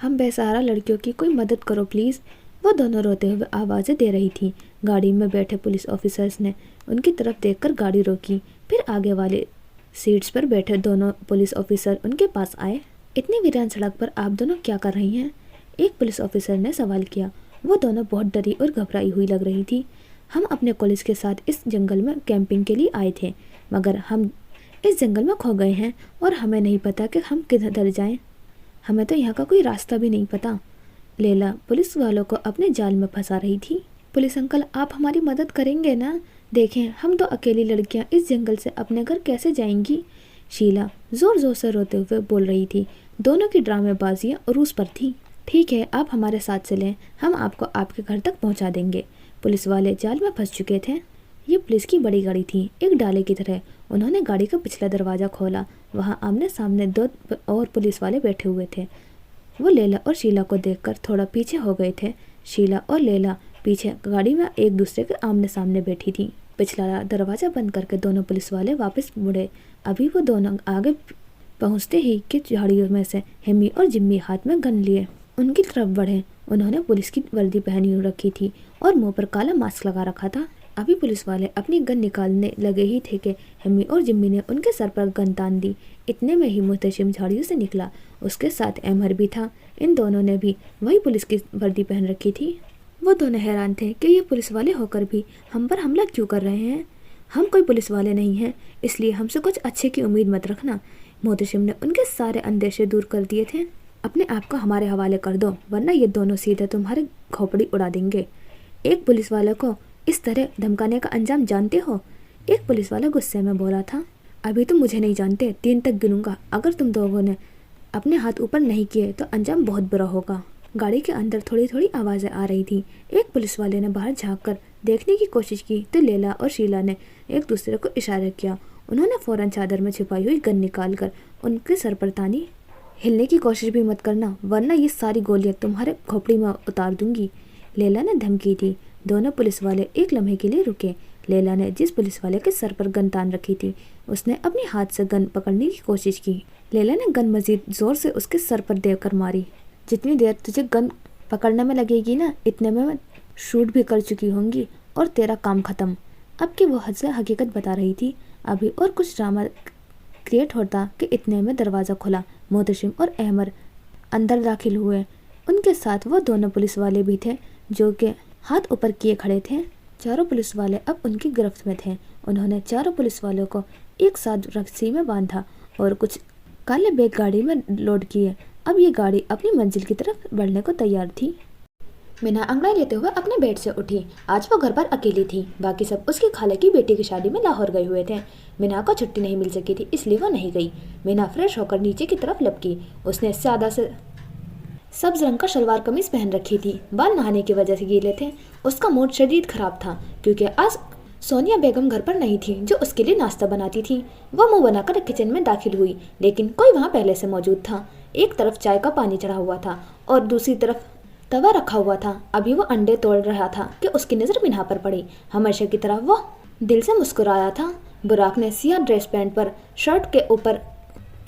हम बेसहारा लड़कियों की कोई मदद करो प्लीज़, वो दोनों रोते हुए आवाज़ें दे रही थी। गाड़ी में बैठे पुलिस ऑफिसर्स ने उनकी तरफ देखकर गाड़ी रोकी। फिर आगे वाले सीट्स पर बैठे दोनों पुलिस ऑफिसर उनके पास आए। इतनी वीरान सड़क पर आप दोनों क्या कर रही हैं? एक पुलिस ऑफिसर ने सवाल किया। वो दोनों बहुत डरी और घबराई हुई लग रही थी। हम अपने कॉलेज के साथ इस जंगल में कैंपिंग के लिए आए थे, मगर हम इस जंगल में खो गए हैं और हमें नहीं पता कि हम किधर जाएं। हमें तो यहाँ का कोई रास्ता भी नहीं पता। लैला पुलिस वालों को अपने जाल में फंसा रही थी। पुलिस अंकल, आप हमारी मदद करेंगे ना? देखें, हम दो अकेली लड़कियाँ इस जंगल से अपने घर कैसे जाएंगी? शीला जोर जोर से रोते हुए बोल रही थी। दोनों की ड्रामेबाजियाँ उरूस पर थी। ठीक है, आप हमारे साथ चलें, हम आपको आपके घर तक पहुंचा देंगे। पुलिस वाले जाल में फंस चुके थे। ये पुलिस की बड़ी गाड़ी थी, एक डाले की तरह। उन्होंने गाड़ी का पिछला दरवाज़ा खोला। वहाँ आमने सामने दो और पुलिस वाले बैठे हुए थे। वो लैला और शीला को देखकर थोड़ा पीछे हो गए थे। शीला और लैला पीछे गाड़ी में एक दूसरे के आमने सामने बैठी थी। पिछला दरवाज़ा बंद करके दोनों पुलिस वाले वापस मुड़े। अभी वो दोनों आगे पहुँचते ही कि झाड़ियों में से हिम्मी और जिम्मी हाथ में गन लिए उनकी तरफ बढ़े। उन्होंने पुलिस की वर्दी पहनी रखी थी और मुंह पर काला मास्क लगा रखा था। अभी पुलिस वाले अपनी गन निकालने लगे ही थे कि हिम्मी और जिम्मी ने उनके सर पर गन तान दी। इतने में ही मुहतशिम झाड़ियों से निकला। उसके साथ अहमर भी था। इन दोनों ने भी वही पुलिस की वर्दी पहन रखी थी। वो दोनों हैरान थे कि ये पुलिस वाले होकर भी हम पर हमला क्यों कर रहे हैं। हम कोई पुलिस वाले नहीं हैं, इसलिए हमसे कुछ अच्छे की उम्मीद मत रखना। मुहतशिम ने उनके सारे अंदेशे दूर कर दिए थे। अपने आप को हमारे हवाले कर दो, वरना ये दोनों सीधे तुम्हारे खोपड़ी उड़ा देंगे। एक पुलिस वाले को इस तरह धमकाने का अंजाम जानते हो? एक पुलिस वाला गुस्से में बोला था। अभी तुम मुझे नहीं जानते, 3 तक गिनूंगा। अगर तुम दोनों ने अपने हाथ ऊपर नहीं किए तो अंजाम बहुत बुरा होगा। गाड़ी के अंदर थोड़ी थोड़ी आवाज़ें आ रही थी। एक पुलिस वाले ने बाहर झाँक कर देखने की कोशिश की तो लैला और शीला ने एक दूसरे को इशारा किया। उन्होंने फ़ौरन चादर में छिपाई हुई गन निकाल कर उनके सर पर तानी। हिलने की कोशिश भी मत करना, वरना ये सारी गोलियां तुम्हारे खोपड़ी में उतार दूंगी, लैला ने धमकी दी। दोनों पुलिस वाले एक लम्हे के लिए रुके। लैला ने जिस पुलिस वाले के सर पर गन तान रखी थी उसने अपने हाथ से गन पकड़ने की कोशिश की। लैला ने गन मजीद जोर से उसके सर पर देकर मारी। जितनी देर तुझे गन पकड़ने में लगेगी ना, इतने में मैं शूट भी कर चुकी होंगी और तेरा काम ख़त्म। अब कि वो हद से हकीकत बता रही थी। अभी और कुछ ड्रामा क्रिएट होता कि इतने में दरवाज़ा खुला। मुहतशिम और अहमर अंदर दाखिल हुए। उनके साथ वो दोनों पुलिस वाले भी थे जो कि हाथ ऊपर किए खड़े थे। चारों पुलिस वाले अब उनकी गिरफ्त में थे। उन्होंने चारों पुलिस वालों को एक साथ रस्सी में बांधा और कुछ काले बैग गाड़ी में लोड किए। अब ये गाड़ी अपनी मंजिल की तरफ बढ़ने को तैयार थी। मीना अंगड़ाई लेते हुए अपने बेड से उठी। आज वो घर पर अकेली थी। बाकी सब उसकी खाले की बेटी की शादी में लाहौर गए हुए थे। मीना को छुट्टी नहीं मिल सकी थी, इसलिए वो नहीं गई। मीना फ्रेश होकर नीचे की तरफ लपकी। उसने सादा से सब्ज रंग का शलवार कमीज पहन रखी थी। बाल नहाने की वजह से गीले थे। उसका मूड शदीद खराब था क्योंकि आज सोनिया बेगम घर पर नहीं थी जो उसके लिए नाश्ता बनाती थी। वो मुंह बनाकर किचन में दाखिल हुई, लेकिन कोई वहाँ पहले से मौजूद था। एक तरफ चाय का पानी चढ़ा हुआ था और दूसरी तरफ तवा रखा हुआ था। अभी वो अंडे तोड़ रहा था कि उसकी नज़र मीना पर पड़ी। हमेशा की तरह वो दिल से मुस्कुराया था। बुराक ने सियाह ड्रेस पैंट पर शर्ट के ऊपर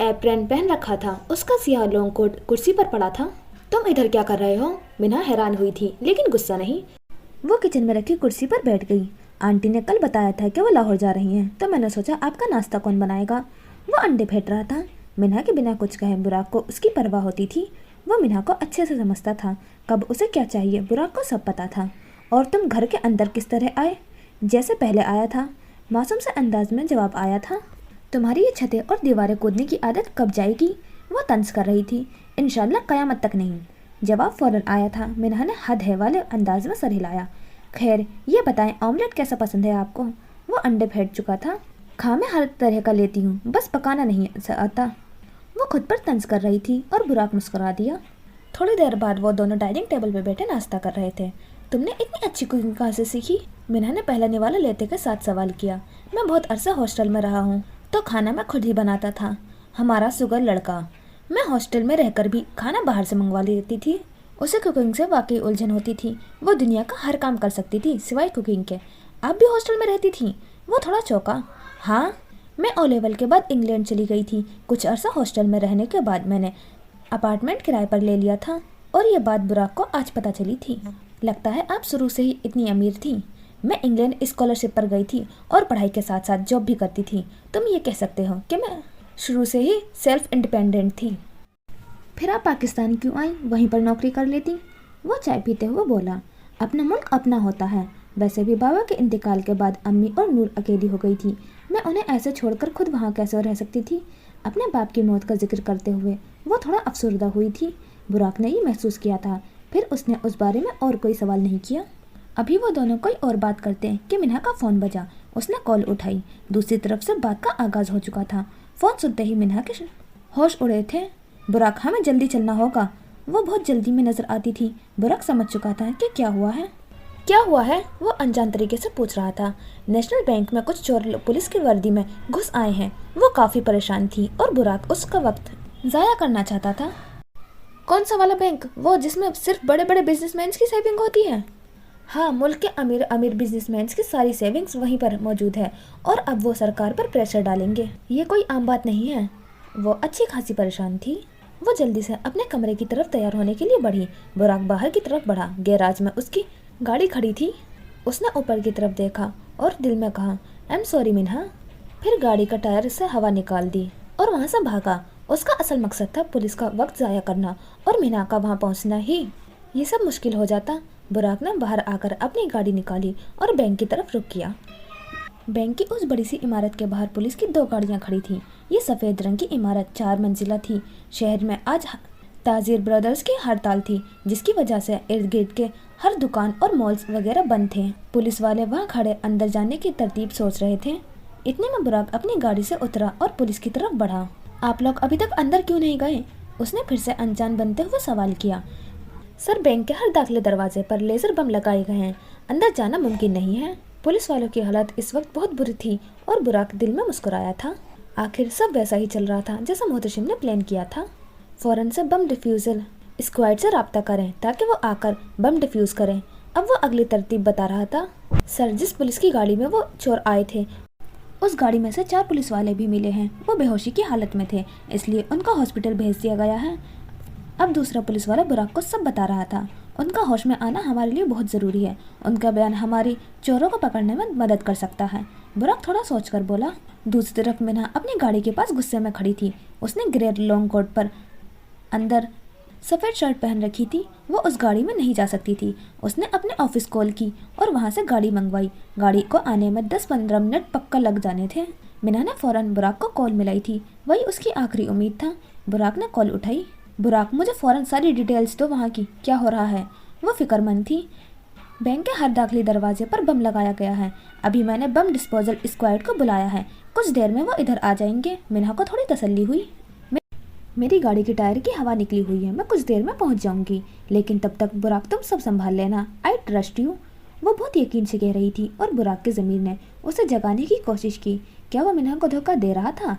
एप्रन पहन रखा था। उसका सियाह लॉन्ग कोट कुर्सी पर पड़ा था। तुम इधर क्या कर रहे हो? मीना हैरान हुई थी, लेकिन गुस्सा नहीं। वो किचन में रखी कुर्सी पर बैठ गई। आंटी ने कल बताया था कि वो लाहौर जा रही हैं, तो मैंने सोचा आपका नाश्ता कौन बनाएगा। वो अंडे फेंट रहा था। मीना के बिना कुछ कहे बुराक को उसकी परवाह होती थी। वो मीना को अच्छे से समझता था। कब उसे क्या चाहिए बुराक को सब पता था। और तुम घर के अंदर किस तरह आए? जैसे पहले आया था, मासूम से अंदाज में जवाब आया था। तुम्हारी ये छतें और दीवारें कूदने की आदत कब जाएगी? वो तंज कर रही थी। इंशाल्लाह क़यामत तक नहीं। जवाब फौरन आया था। मीना ने हद है वाले अंदाज में सर हिलाया। खैर ये बताएं, ऑमलेट कैसा पसंद है आपको? वो अंडे फेंट चुका था। खा मैं हर तरह का लेती हूँ, बस पकाना नहीं आता। वो खुद पर तंज कर रही थी और बुराक मुस्कुरा दिया। थोड़ी देर बाद वो दोनों डाइनिंग टेबल पर बैठे नाश्ता कर रहे थे। तुमने इतनी अच्छी कुकिंग कहाँ से सीखी? मीना ने पहला निवाला लेते के साथ सवाल किया। मैं बहुत अरसा हॉस्टल में रहा हूँ, तो खाना मैं खुद ही बनाता था। हमारा सुगर लड़का, मैं हॉस्टल में रहकर भी खाना बाहर से मंगवा लेती थी। उसे कुकिंग से वाकई उलझन होती थी। वो दुनिया का हर काम कर सकती थी सिवाय कुकिंग के। आप भी हॉस्टल में रहती थी? वो थोड़ा चौंका। हाँ, मैं ओ लेवल के बाद इंग्लैंड चली गई थी। कुछ अरसा हॉस्टल में रहने के बाद मैंने अपार्टमेंट किराए पर ले लिया था और ये बात बुराक को आज पता चली थी। लगता है आप शुरू से ही इतनी अमीर थी। मैं इंग्लैंड स्कॉलरशिप पर गई थी और पढ़ाई के साथ साथ जॉब भी करती थी। तुम ये कह सकते हो कि मैं शुरू से ही सेल्फ इंडिपेंडेंट थी। फिर आप पाकिस्तान क्यों आई? वहीं पर नौकरी कर लेती। वो चाय पीते हुए बोला, अपना मुल्क अपना होता है। वैसे भी बाबा के इंतकाल के बाद अम्मी और नूर अकेली हो गई थी। मैं उन्हें ऐसे छोड़कर खुद वहाँ कैसे रह सकती थी? अपने बाप की मौत का जिक्र करते हुए वो थोड़ा अफसरदा हुई थी। बुराक ने ये महसूस किया था। फिर उसने उस बारे में और कोई सवाल नहीं किया। अभी वो दोनों कोई और बात करते हैं कि मिन्हा का फ़ोन बजा। उसने कॉल उठाई। दूसरी तरफ से बात का आगाज़ हो चुका था। फ़ोन सुनते ही मिन्हा के होश उड़े थे। बुराक, हमें जल्दी चलना होगा। वो बहुत जल्दी में नज़र आती थी। बुराक समझ चुका था कि क्या हुआ है। क्या हुआ है? वो अनजान तरीके से पूछ रहा था। नेशनल बैंक में कुछ चोर पुलिस की वर्दी में घुस आए हैं। वो काफ़ी परेशान थी और बुराक उसका वक्त ज़ाया करना चाहता था। कौन सा वाला बैंक? वो जिसमें सिर्फ बड़े बड़े बिजनेसमैन की सेविंग होती है? हाँ, मुल्क के अमीर अमीर बिजनेसमैन की सारी सेविंग्स वहीं पर मौजूद है और अब वो सरकार पर प्रेशर डालेंगे। ये कोई आम बात नहीं है। वो अच्छी खासी परेशान थी। वो जल्दी से अपने कमरे की तरफ तैयार होने के लिए बढ़ी। बुराक बाहर की तरफ बढ़ा। गैराज में उसकी गाड़ी खड़ी थी। उसने ऊपर की तरफ देखा और दिल में कहा, आई एम सॉरी मिन्हा। फिर गाड़ी का टायर से हवा निकाल दी और वहाँ से भागा। उसका असल मकसद था पुलिस का वक्त ज़ाया करना और मिन्हा का वहाँ पहुँचना ही। ये सब मुश्किल हो जाता। बुराक ने बाहर आकर अपनी गाड़ी निकाली और बैंक की तरफ रुख किया। बैंक की उस बड़ी सी इमारत के बाहर पुलिस की 2 गाड़ियां खड़ी थीं। ये सफ़ेद रंग की इमारत 4 मंजिला थी। शहर में आज ताजिर ब्रदर्स की हड़ताल थी, जिसकी वजह से इर्द गिर्द के हर दुकान और मॉल्स वगैरह बंद थे। पुलिस वाले वहाँ खड़े अंदर जाने की तरतीब सोच रहे थे। इतने में बुराक अपनी गाड़ी से उतरा और पुलिस की तरफ बढ़ा। आप लोग अभी तक अंदर क्यों नहीं गए? उसने फिर से अनजान बनते हुए सवाल किया। सर, बैंक के हर दाखिले दरवाजे पर लेजर बम लगाए गए हैं। अंदर जाना मुमकिन नहीं है। पुलिस वालों की हालत इस वक्त बहुत बुरी थी और बुराक दिल में मुस्कुराया था। आखिर सब वैसा ही चल रहा था जैसा मोहतशिम ने प्लान किया था। फौरन से बम डिफ्यूजल स्क्वाड से रब्ता करें ताकि वो आकर बम डिफ्यूज करें। अब वो अगली तरतीब बता रहा था। सर, जिस पुलिस की गाड़ी में वो चोर आए थे उस गाड़ी में से 4 पुलिस वाले भी मिले हैं। वो बेहोशी की हालत में थे, इसलिए उनका हॉस्पिटल भेज दिया गया है। अब दूसरा पुलिस वाला बुराक को सब बता रहा था। उनका होश में आना हमारे लिए बहुत ज़रूरी है। उनका बयान हमारी चोरों को पकड़ने में मदद कर सकता है। बुराक थोड़ा सोचकर बोला। दूसरी तरफ मिन्हा अपनी गाड़ी के पास गुस्से में खड़ी थी। उसने ग्रे लॉन्ग कोट पर अंदर सफ़ेद शर्ट पहन रखी थी। वो उस गाड़ी में नहीं जा सकती थी। उसने अपने ऑफिस कॉल की और वहाँ से गाड़ी मंगवाई। गाड़ी को आने में 10-15 मिनट पक्का लग जाने थे। मिन्हा ने फ़ौरन बुराक को कॉल मिलाई थी। वही उसकी आखिरी उम्मीद था। बुराक ने कॉल उठाई। बुराक, मुझे फ़ौरन सारी डिटेल्स दो। वहाँ की क्या हो रहा है? वो फिक्रमंद थी। बैंक के हर दाखिली दरवाजे पर बम लगाया गया है। अभी मैंने बम डिस्पोजल स्क्वाड को बुलाया है। कुछ देर में वो इधर आ जाएंगे। मिन्हा को थोड़ी तसल्ली हुई। मेरी गाड़ी की टायर की हवा निकली हुई है। मैं कुछ देर में पहुंच जाऊंगी, लेकिन तब तक बुराक तुम सब संभाल लेना। I trust you. वो बहुत यकीन से कह रही थी और बुराक की ज़मीर ने उसे जगाने की कोशिश की। क्या वो मिन्हा को धोखा दे रहा था?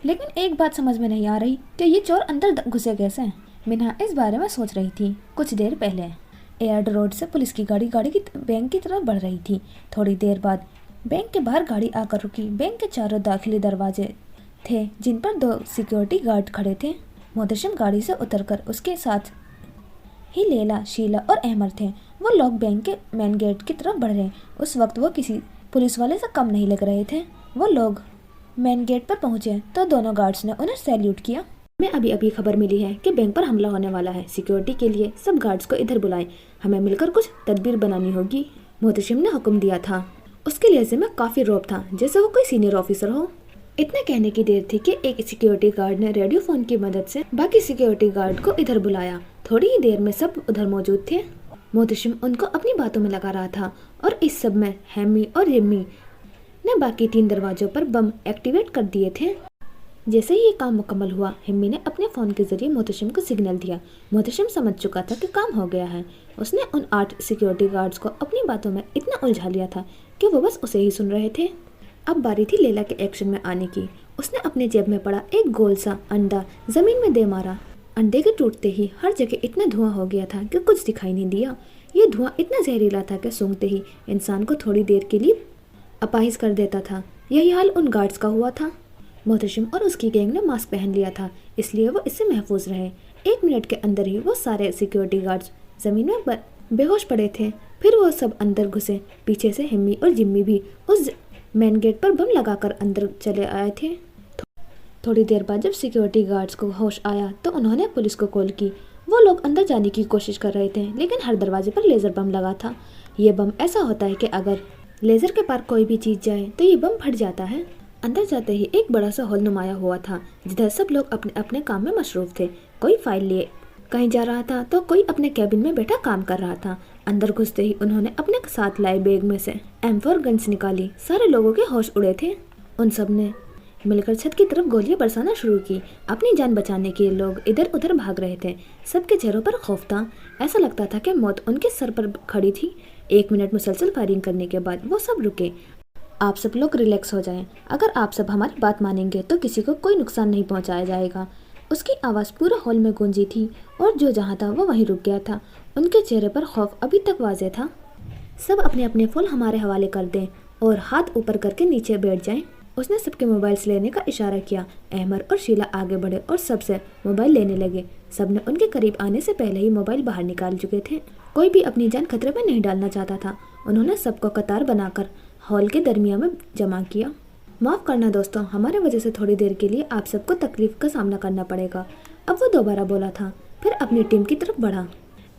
लेकिन एक बात समझ में नहीं आ रही कि ये चोर अंदर घुसे कैसे। मिन्हा इस बारे में सोच रही थी। कुछ देर पहले एयर्ड रोड से पुलिस की गाड़ी बैंक की तरफ बढ़ रही थी। थोड़ी देर बाद बैंक के बाहर गाड़ी आकर रुकी। बैंक के चारों दाखिली दरवाजे थे जिन पर 2 सिक्योरिटी गार्ड खड़े थे। मोहतशिम गाड़ी से उतरकर उसके साथ ही लैला, शीला और अहमद थे। वो लोग बैंक के मेन गेट की तरफ बढ़ रहे। उस वक्त वो किसी पुलिस वाले से कम नहीं लग रहे थे। वो लोग मेन गेट पर पहुंचे तो दोनों गार्ड्स ने उन्हें सैल्यूट किया। हमें अभी खबर मिली है कि बैंक पर हमला होने वाला है। सिक्योरिटी के लिए सब गार्ड्स को इधर बुलाएं। हमें मिलकर कुछ तदबीर बनानी होगी। मोहतशिम ने हुक्म दिया था। उसके लहजे में काफ़ी रौब था, जैसे वो कोई सीनियर ऑफिसर हो। इतने कहने की देर थी कि एक सिक्योरिटी गार्ड ने रेडियो फोन की मदद से बाकी सिक्योरिटी गार्ड को इधर बुलाया। थोड़ी ही देर में सब उधर मौजूद थे। मोहतशिम उनको अपनी बातों में लगा रहा था और इस सब में हेमी और रिमी ने बाकी 3 दरवाजों पर बम एक्टिवेट कर दिए थे। जैसे ही ये काम मुकम्मल हुआ, हिम्मी ने अपने फ़ोन के जरिए मोहतशिम को सिग्नल दिया। मोहतशिम समझ चुका था कि काम हो गया है। उसने उन 8 सिक्योरिटी गार्ड्स को अपनी बातों में इतना उलझा लिया था कि वो बस उसे ही सुन रहे थे। अब बारी थी लैला के एक्शन में आने की। उसने अपने जेब में पड़ा एक गोल सा अंडा ज़मीन में दे मारा। अंडे के टूटते ही हर जगह इतना धुआं हो गया था कि कुछ दिखाई नहीं दिया। ये धुआं इतना जहरीला था कि सूंघते ही इंसान को थोड़ी देर के लिए अपाहिज कर देता था। यही हाल उन गार्ड्स का हुआ था। मोहतशिम और उसकी गैंग ने मास्क पहन लिया था, इसलिए वो इससे महफूज रहे। 1 मिनट के अंदर ही वो सारे सिक्योरिटी गार्ड्स जमीन में बेहोश पड़े थे। फिर वो सब अंदर घुसे। पीछे से हिम्मी और जिम्मी भी उस मेन गेट पर बम लगाकर अंदर चले आए थे। थोड़ी देर बाद जब सिक्योरिटी गार्ड्स को होश आया तो उन्होंने पुलिस को कॉल की। वो लोग अंदर जाने की कोशिश कर रहे थे, लेकिन हर दरवाजे पर लेज़र बम लगा था। ये बम ऐसा होता है कि अगर लेज़र के पार कोई भी चीज़ जाए तो ये बम फट जाता है। अंदर जाते ही एक बड़ा सा हॉल नुमाया हुआ था, जिधर सब लोग अपने अपने काम में मशरूफ थे। कोई फाइल लिए कहीं जा रहा था तो कोई अपने कैबिन में बैठा काम कर रहा था। अंदर घुसते ही उन्होंने अपने साथ लाए बैग में से M4 गन्स निकाली। सारे लोगों के होश उड़े थे। उन सब ने मिलकर छत की तरफ गोलियां बरसाना शुरू की। अपनी जान बचाने के लोग इधर उधर भाग रहे थे। सबके चेहरों पर खौफ था। ऐसा लगता था कि मौत उनके सर पर खड़ी थी। 1 मिनट मुसलसल फायरिंग करने के बाद वो सब रुके। आप सब लोग रिलैक्स हो जाएं। अगर आप सब हमारी बात मानेंगे तो किसी को कोई नुकसान नहीं पहुंचाया जाएगा। उसकी आवाज़ पूरे हॉल में गूंजी थी और जो जहाँ था वो वहीं रुक गया था। उनके चेहरे पर खौफ अभी तक वाज़ेह था। सब अपने अपने फ़ोन हमारे हवाले कर दें और हाथ ऊपर करके नीचे बैठ जाएं। उसने सबके मोबाइल्स लेने का इशारा किया। अहमद और शीला आगे बढ़े और सबसे मोबाइल लेने लगे। सबने उनके करीब आने से पहले ही मोबाइल बाहर निकाल चुके थे। कोई भी अपनी जान खतरे में नहीं डालना चाहता था। उन्होंने सबको कतार बनाकर हॉल के दरमियान में जमा किया। माफ़ करना दोस्तों, हमारे वजह से थोड़ी देर के लिए आप सबको तकलीफ का सामना करना पड़ेगा। अब वो दोबारा बोला था, फिर अपनी टीम की तरफ बढ़ा।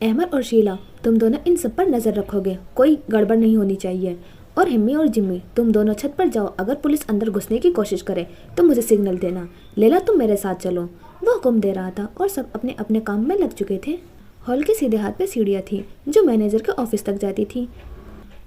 अहमद और शीला, तुम दोनों इन सब पर नज़र रखोगे, कोई गड़बड़ नहीं होनी चाहिए। और हिम्मी और जिम्मी, तुम दोनों छत पर जाओ। अगर पुलिस अंदर घुसने की कोशिश करे तो मुझे सिग्नल देना। लैला, तुम मेरे साथ चलो। वो हुक्म दे रहा था और सब अपने अपने काम में लग चुके थे। हॉल के सीधे हाथ में सीढ़ियाँ थी जो मैनेजर के ऑफिस तक जाती थी।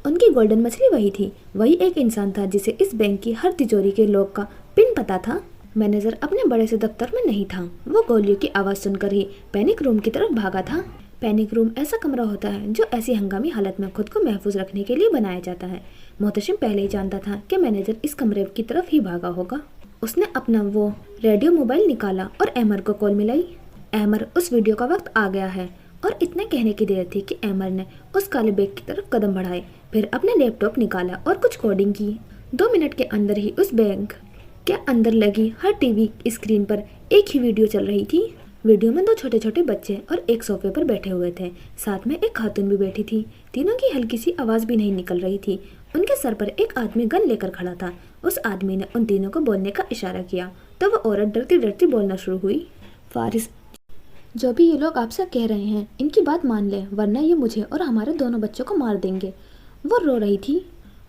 उनकी गोल्डन मछली वही थी। वही एक इंसान था जिसे इस बैंक की हर तिजोरी के लोग का पिन पता था। मैनेजर अपने बड़े से दफ्तर में नहीं था। वो गोलियों की आवाज़ सुनकर ही पैनिक रूम की तरफ भागा था। पैनिक रूम ऐसा कमरा होता है जो ऐसी हंगामी हालत में खुद को महफूज रखने के लिए बनाया जाता है। मोहतशिम पहले ही जानता था कि मैनेजर इस कमरे की तरफ ही भागा होगा। उसने अपना वो रेडियो मोबाइल निकाला और अहमद को कॉल मिलाई। अहमद, उस वीडियो का वक्त आ गया है। और इतने कहने की देर थी कि अहमद ने उस काले बैग की तरफ कदम बढ़ाए, फिर अपने लैपटॉप निकाला और कुछ कोडिंग की। 2 मिनट के अंदर ही उस बैंक के अंदर लगी हर टीवी स्क्रीन पर एक ही वीडियो चल रही थी। वीडियो में 2 छोटे छोटे बच्चे और एक सोफे पर बैठे हुए थे। साथ में एक खातून भी बैठी थी। तीनों की हल्की सी आवाज़ भी नहीं निकल रही थी। उनके सर पर एक आदमी गन लेकर खड़ा था। उस आदमी ने उन तीनों को बोलने का इशारा किया तो वह औरत डरती डरती बोलना शुरू हुई। फारिस, जो भी ये लोग आपसे कह रहे हैं इनकी बात मान ले, वरना ये मुझे और हमारे दोनों बच्चों को मार देंगे। वो रो रही थी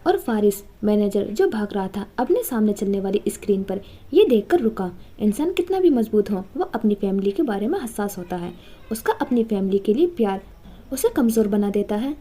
और फारिस, मैनेजर जो भाग रहा था अपने सामने चलने वाली स्क्रीन पर, ये देखकर रुका। इंसान कितना भी मजबूत हो, वो अपनी फैमिली के बारे में हसास होता है। उसका अपनी फैमिली के लिए प्यार उसे कमज़ोर बना देता है।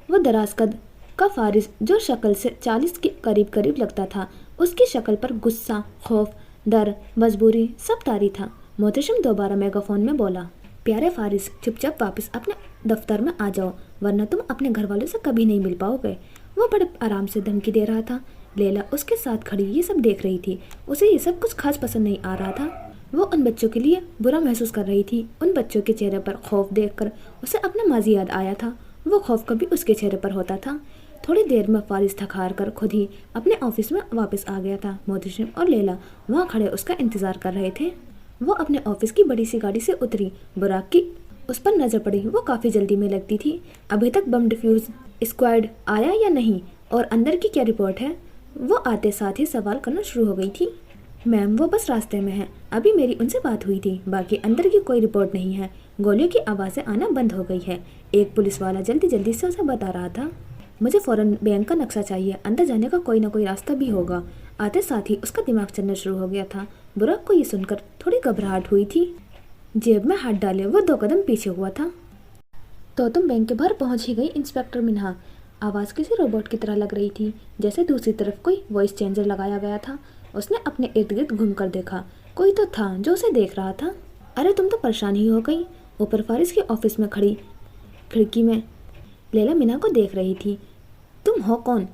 वो दराज कद का फारिस जो शक्ल से 40 के करीब करीब लगता था, उसकी शक्ल पर गुस्सा, खौफ, डर, मजबूरी सब तारी था। मोहतशिम दोबारा मेगाफोन में बोला, प्यारे फारिस, चुपचाप वापस अपने दफ्तर में आ जाओ, वरना तुम अपने घर वालों से कभी नहीं मिल पाओगे। वो बड़े आराम से धमकी दे रहा था। लैला उसके साथ खड़ी ये सब देख रही थी। उसे ये सब कुछ खास पसंद नहीं आ रहा था। वो उन बच्चों के लिए बुरा महसूस कर रही थी। उन बच्चों के चेहरे पर खौफ देखकर उसे अपना माजी याद आया था। वो खौफ कभी उसके चेहरे पर होता था। थोड़ी देर में फारिस थक हार कर खुद ही अपने ऑफिस में वापस आ गया था। मोहतशिम और लैला वहाँ खड़े उसका इंतज़ार कर रहे थे। वो अपने ऑफिस की बड़ी सी गाड़ी से उतरी। बुराक की उस पर नज़र पड़ी। वो काफ़ी जल्दी में लगती थी। अभी तक बम डिफ्यूज़ स्क्वाड आया या नहीं और अंदर की क्या रिपोर्ट है? वो आते साथ ही सवाल करना शुरू हो गई थी। मैम, वो बस रास्ते में है, अभी मेरी उनसे बात हुई थी। बाकी अंदर की कोई रिपोर्ट नहीं है। गोलियों की आवाज़ें आना बंद हो गई है। एक पुलिस वाला जल्दी जल्दी से उसे बता रहा था, मुझे फ़ौरन बैंक का नक्शा चाहिए, अंदर जाने का कोई ना कोई रास्ता भी होगा। आते साथ ही उसका दिमाग चलना शुरू हो गया था। बुराक को ये सुनकर थोड़ी घबराहट हुई थी। जेब में हाथ डाले वो 2 कदम पीछे हुआ था। तो तुम बैंक के बाहर पहुंच ही गई इंस्पेक्टर मिन्हा। आवाज़ किसी रोबोट की तरह लग रही थी, जैसे दूसरी तरफ कोई वॉइस चेंजर लगाया गया था। उसने अपने इर्द गिर्द घूम कर देखा। कोई तो था जो उसे देख रहा था। अरे तुम तो परेशान ही हो गई। ऊपर फारिस के ऑफिस में खड़ी खिड़की में लैला मिन्हा को देख रही थी। तुम हो कौन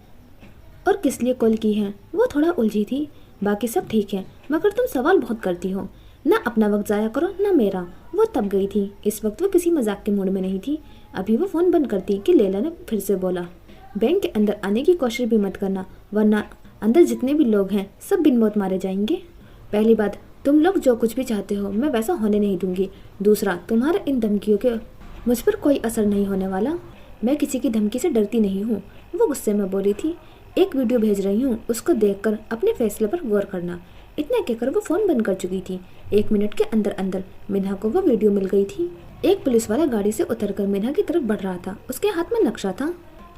और किस लिए कॉल की है? वो थोड़ा उलझी थी। बाकी सब ठीक है, मगर तुम सवाल बहुत करती हो। ना अपना वक्त ज़ाया करो ना मेरा। वो तब गई थी। इस वक्त वो किसी मजाक के मूड में नहीं थी। अभी वो फ़ोन बंद करती कि लैला ने फिर से बोला, बैंक के अंदर आने की कोशिश भी मत करना, वरना अंदर जितने भी लोग हैं सब बिन मौत मारे जाएंगे। पहली बात, तुम लोग जो कुछ भी चाहते हो मैं वैसा होने नहीं दूंगी। दूसरा, तुम्हारे इन धमकियों के मुझ पर कोई असर नहीं होने वाला। मैं किसी की धमकी से डरती नहीं हूँ, वो गुस्से में बोली थी। एक वीडियो भेज रही हूँ, उसको देखकर अपने फैसले पर गौर करना। इतना कहकर वो फ़ोन बंद कर चुकी थी। 1 मिनट के अंदर अंदर मिन्हा को वो वीडियो मिल गई थी। एक पुलिस वाला गाड़ी से उतरकर मिन्हा की तरफ बढ़ रहा था। उसके हाथ में नक्शा था।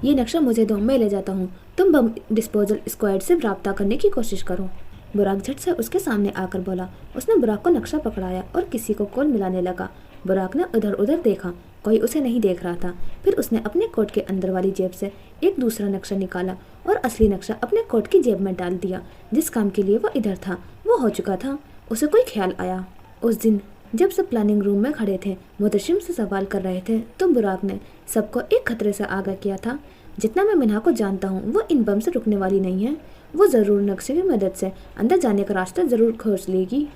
ये नक्शा मुझे दो, मैं ले जाता हूँ। तुम बम डिस्पोजल स्क्वाड से राब्ता करने की कोशिश करो। बुराक झट से उसके सामने आकर बोला। उसने बुराक को नक्शा पकड़ाया और किसी को कॉल मिलाने लगा। बुराक ने उधर उधर देखा, कोई उसे नहीं देख रहा था। फिर उसने अपने कोट के अंदर वाली जेब से एक दूसरा नक्शा निकाला और असली नक्शा अपने कोट की जेब में डाल दिया। जिस काम के लिए वो इधर था वो हो चुका था। उसे कोई ख्याल आया। उस दिन जब सब प्लानिंग रूम में खड़े थे, मोहतशिम से सवाल कर रहे थे, तो बुराक ने सबको एक खतरे से आगाह किया था। जितना मैं मिन्हा को जानता हूँ वो इन बम से रुकने वाली नहीं है। वो ज़रूर नक्शे की मदद से अंदर जाने का रास्ता ज़रूर खोज लेगी।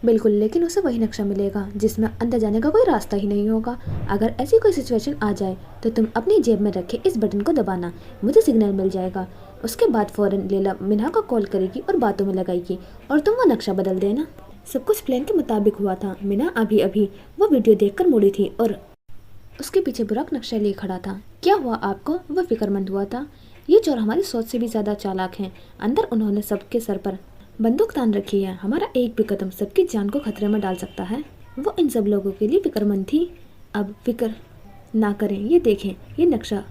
बिल्कुल, लेकिन उसे वही नक्शा मिलेगा जिसमें अंदर जाने का कोई रास्ता ही नहीं होगा। अगर ऐसी कोई सिचुएशन आ जाए तो तुम अपनी जेब में रखे इस बटन को दबाना, मुझे सिग्नल मिल जाएगा। उसके बाद फ़ौरन लैला मिन्हा को कॉल करेगी और बातों में लगाएगी और तुम वो नक्शा बदल देना। सब कुछ प्लान के मुताबिक हुआ था। मिन्हा अभी अभी वो वीडियो देखकर मुड़ी थी और उसके पीछे बुराक नक्शा लिए खड़ा था। क्या हुआ आपको? वह फिक्रमंद हुआ था। ये चोर हमारी सोच से भी ज़्यादा चालाक हैं। अंदर उन्होंने सबके सर पर बंदूक तान रखी है। हमारा एक भी कदम सबकी जान को खतरे में डाल सकता है। वो इन सब लोगों के लिए फिक्रमंद थी। अब फिक्र ना करें, ये देखें, ये नक्शा,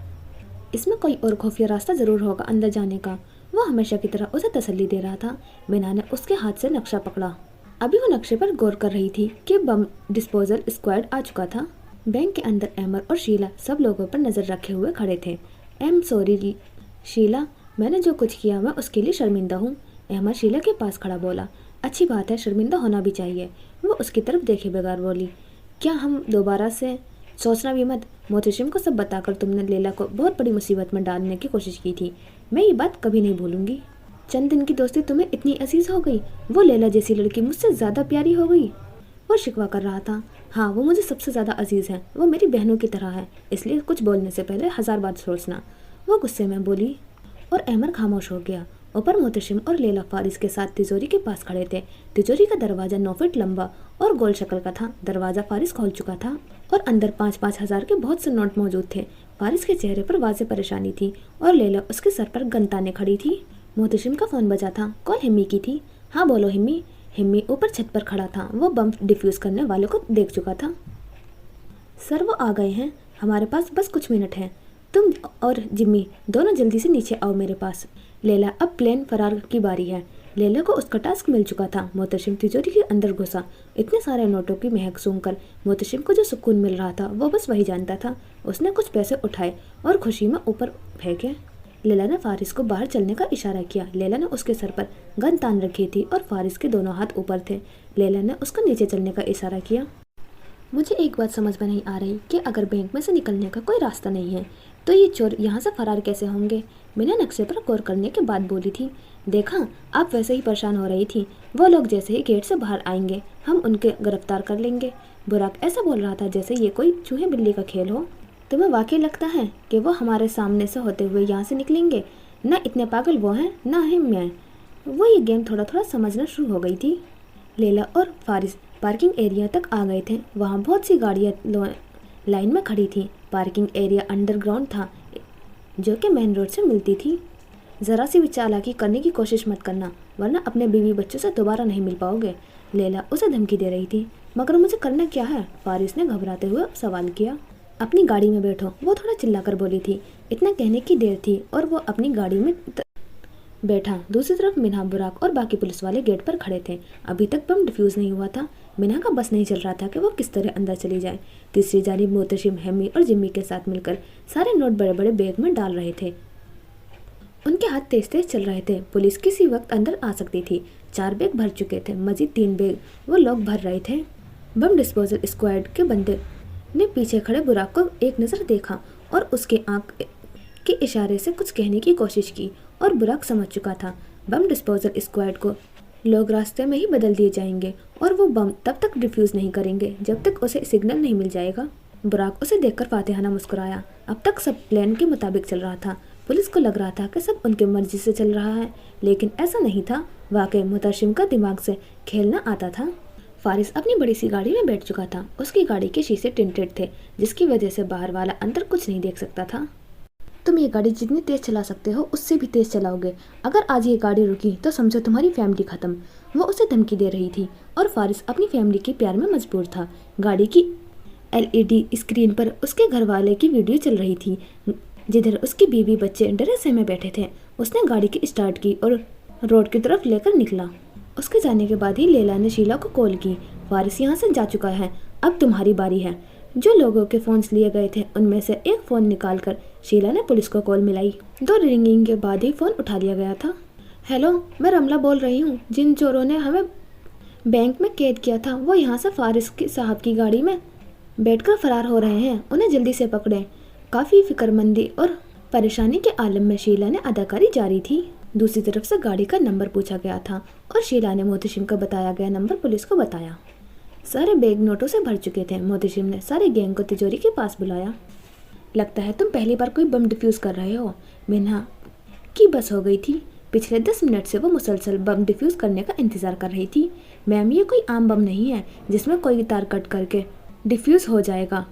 इसमें कोई और खुफिया रास्ता ज़रूर होगा अंदर जाने का। वो हमेशा की तरह उसे तसल्ली दे रहा था। मिन्हा ने उसके हाथ से नक्शा पकड़ा। अभी वो नक्शे पर गौर कर रही थी कि बम डिस्पोजल स्क्वाड आ चुका था। बैंक के अंदर अहमद और शीला सब लोगों पर नज़र रखे हुए खड़े थे। सॉरी शीला, मैंने जो कुछ किया मैं उसके लिए शर्मिंदा हूँ। अहमद शीला के पास खड़ा बोला। अच्छी बात है, शर्मिंदा होना भी चाहिए। वो उसकी तरफ देखे बगैर बोली। क्या हम दोबारा से? सोचना भी मत। मोहतशिम को सब बताकर तुमने लैला को बहुत बड़ी मुसीबत में डालने की कोशिश की थी। मैं ये बात कभी नहीं भूलूंगी। चंद दिन की दोस्ती तुम्हें इतनी अजीज हो गई? वो लैला जैसी लड़की मुझसे ज़्यादा प्यारी हो गई। वो शिकवा कर रहा था। हाँ, वो मुझे सबसे ज़्यादा अजीज़ है। वो मेरी बहनों की तरह है, इसलिए कुछ बोलने से पहले 1000 बार सोचना। वो गुस्से में बोली और अहमद खामोश हो गया। ऊपर मोहतशिम और लैला फारिस के साथ तिजोरी के पास खड़े थे। तिजोरी का दरवाज़ा 9 फीट लंबा और गोल शक्ल का था। दरवाज़ा फारिस खोल चुका था और अंदर 5-5 हज़ार के बहुत से नोट मौजूद थे। फारिस के चेहरे पर वाज़ेह परेशानी थी और लैला उसके सर पर गन ताने खड़ी थी। मोहतशिम का फ़ोन बजा था। कॉल हिम्मी की थी। हाँ बोलो हिम्मी। हिम्मी ऊपर छत पर खड़ा था। वो बम डिफ्यूज़ करने वालों को देख चुका था। सर, वो आ गए हैं। हमारे पास बस कुछ मिनट हैं। तुम और जिम्मी दोनों जल्दी से नीचे आओ मेरे पास। लैला, अब प्लेन फरार की बारी है। लैला को उसका टास्क मिल चुका था। मोहतशिम तिजोरी के अंदर घुसा। इतने सारे नोटों की महक सूंघकर मोहतशिम को जो सुकून मिल रहा था वो बस वही जानता था। उसने कुछ पैसे उठाए और खुशी में ऊपर फेंके। लैला ने फारिस को बाहर चलने का इशारा किया। लैला ने उसके सर पर गन तान रखी थी और फारिस के दोनों हाथ ऊपर थे। लैला ने उसको नीचे चलने का इशारा किया। मुझे एक बात समझ में नहीं आ रही कि अगर बैंक में से निकलने का कोई रास्ता नहीं है तो ये चोर यहाँ से फरार कैसे होंगे? बिना नक्शे पर गौर करने के बाद बोली थी। देखा, आप वैसे ही परेशान हो रही थी। वो लोग जैसे ही गेट से बाहर आएंगे हम उनके गिरफ्तार कर लेंगे। बुराक ऐसा बोल रहा था जैसे ये कोई चूहे बिल्ली का खेल हो। तुम्हें वाकई लगता है कि वो हमारे सामने से होते हुए यहाँ से निकलेंगे? न इतने पागल वो हैं न ही मैं। वो ये गेम थोड़ा थोड़ा समझना शुरू हो गई थी। लैला और फारिस पार्किंग एरिया तक आ गए थे। वहाँ बहुत सी गाड़ियाँ लाइन में खड़ी थी। पार्किंग एरिया अंडरग्राउंड था जो कि मेन रोड से मिलती थी। ज़रा सी भी चालाकी करने की कोशिश मत करना वरना अपने बीवी बच्चों से दोबारा नहीं मिल पाओगे। लैला उसे धमकी दे रही थी। मगर मुझे करना क्या है? फारिस ने घबराते हुए सवाल किया। अपनी गाड़ी में बैठो, वो थोड़ा चिल्लाकर बोली थी। इतना कहने की देर थी और वो अपनी गाड़ी में बैठा। दूसरी तरफ मिन्हा, बुराक और बाकी पुलिस वाले गेट पर खड़े थे। अभी तक बम डिफ्यूज़ नहीं हुआ था। मिन्हा का बस नहीं चल रहा था कि वो किस तरह अंदर चली जाए। तीसरी जानिब मोहतशिम, हेमी और जिम्मी के साथ मिलकर सारे नोट बड़े बड़े बैग में डाल रहे थे। उनके हाथ तेज तेज चल रहे थे। पुलिस किसी वक्त अंदर आ सकती थी। 4 बैग भर चुके थे, मजीद 3 बैग वो लोग भर रहे थे। बम डिस्पोजल स्क्वाड के बंदे ने पीछे खड़े बुराक को एक नज़र देखा और उसके आंख के इशारे से कुछ कहने की कोशिश की और बुराक समझ चुका था बम डिस्पोजल स्क्वाड को लोग रास्ते में ही बदल दिए जाएंगे और वो बम तब तक डिफ्यूज़ नहीं करेंगे जब तक उसे सिग्नल नहीं मिल जाएगा। बुराक उसे देखकर फातिहाना मुस्कुराया। अब तक सब प्लान के मुताबिक चल रहा था। पुलिस को लग रहा था कि सब उनके मर्जी से चल रहा है, लेकिन ऐसा नहीं था। वाकई मुहतशिम का दिमाग से खेलना आता था। फारिस अपनी बड़ी सी गाड़ी में बैठ चुका था। उसकी गाड़ी के शीशे टिंटेड थे, जिसकी वजह से बाहर वाला अंदर कुछ नहीं देख सकता था। तुम ये गाड़ी जितनी तेज चला सकते हो उससे भी तेज चलाओगे। अगर आज ये गाड़ी रुकी तो समझो तुम्हारी फैमिली खत्म। वो उसे धमकी दे रही थी और फारिस अपनी फैमिली के प्यार में मजबूर था। गाड़ी की LED स्क्रीन पर उसके घर वाले की वीडियो चल रही थी, जिधर उसकी बीवी बच्चे डरे से में बैठे थे। उसने गाड़ी की स्टार्ट की और रोड की तरफ लेकर निकला। उसके जाने के बाद ही लैला ने शीला को कॉल की। फारिस यहाँ से जा चुका है, अब तुम्हारी बारी है। जो लोगों के फ़ोन्स लिए गए थे उनमें से एक फ़ोन निकालकर शीला ने पुलिस को कॉल मिलाई। 2 रिंगिंग के बाद ही फ़ोन उठा लिया गया था। हेलो, मैं रमला बोल रही हूँ। जिन चोरों ने हमें बैंक में कैद किया था वो यहाँ से फारिस की साहब की गाड़ी में बैठकर फरार हो रहे हैं, उन्हें जल्दी से पकड़ें। काफ़ी फिक्रमंदी और परेशानी के आलम में शीला ने अदाकारी जारी थी। दूसरी तरफ से गाड़ी का नंबर पूछा गया था और शीला ने मोहतशिम का बताया गया नंबर पुलिस को बताया। सारे बैग नोटों से भर चुके थे। मोहतशिम ने सारे गैंग को तिजोरी के पास बुलाया। लगता है तुम पहली बार कोई बम डिफ्यूज़ कर रहे हो। मिन्हा की बस हो गई थी। पिछले 10 मिनट से वो मुसलसल बम डिफ्यूज़ करने का इंतज़ार कर रही थी। मैम, ये कोई आम बम नहीं है जिसमें कोई तार कट करके डिफ्यूज़ हो जाएगा।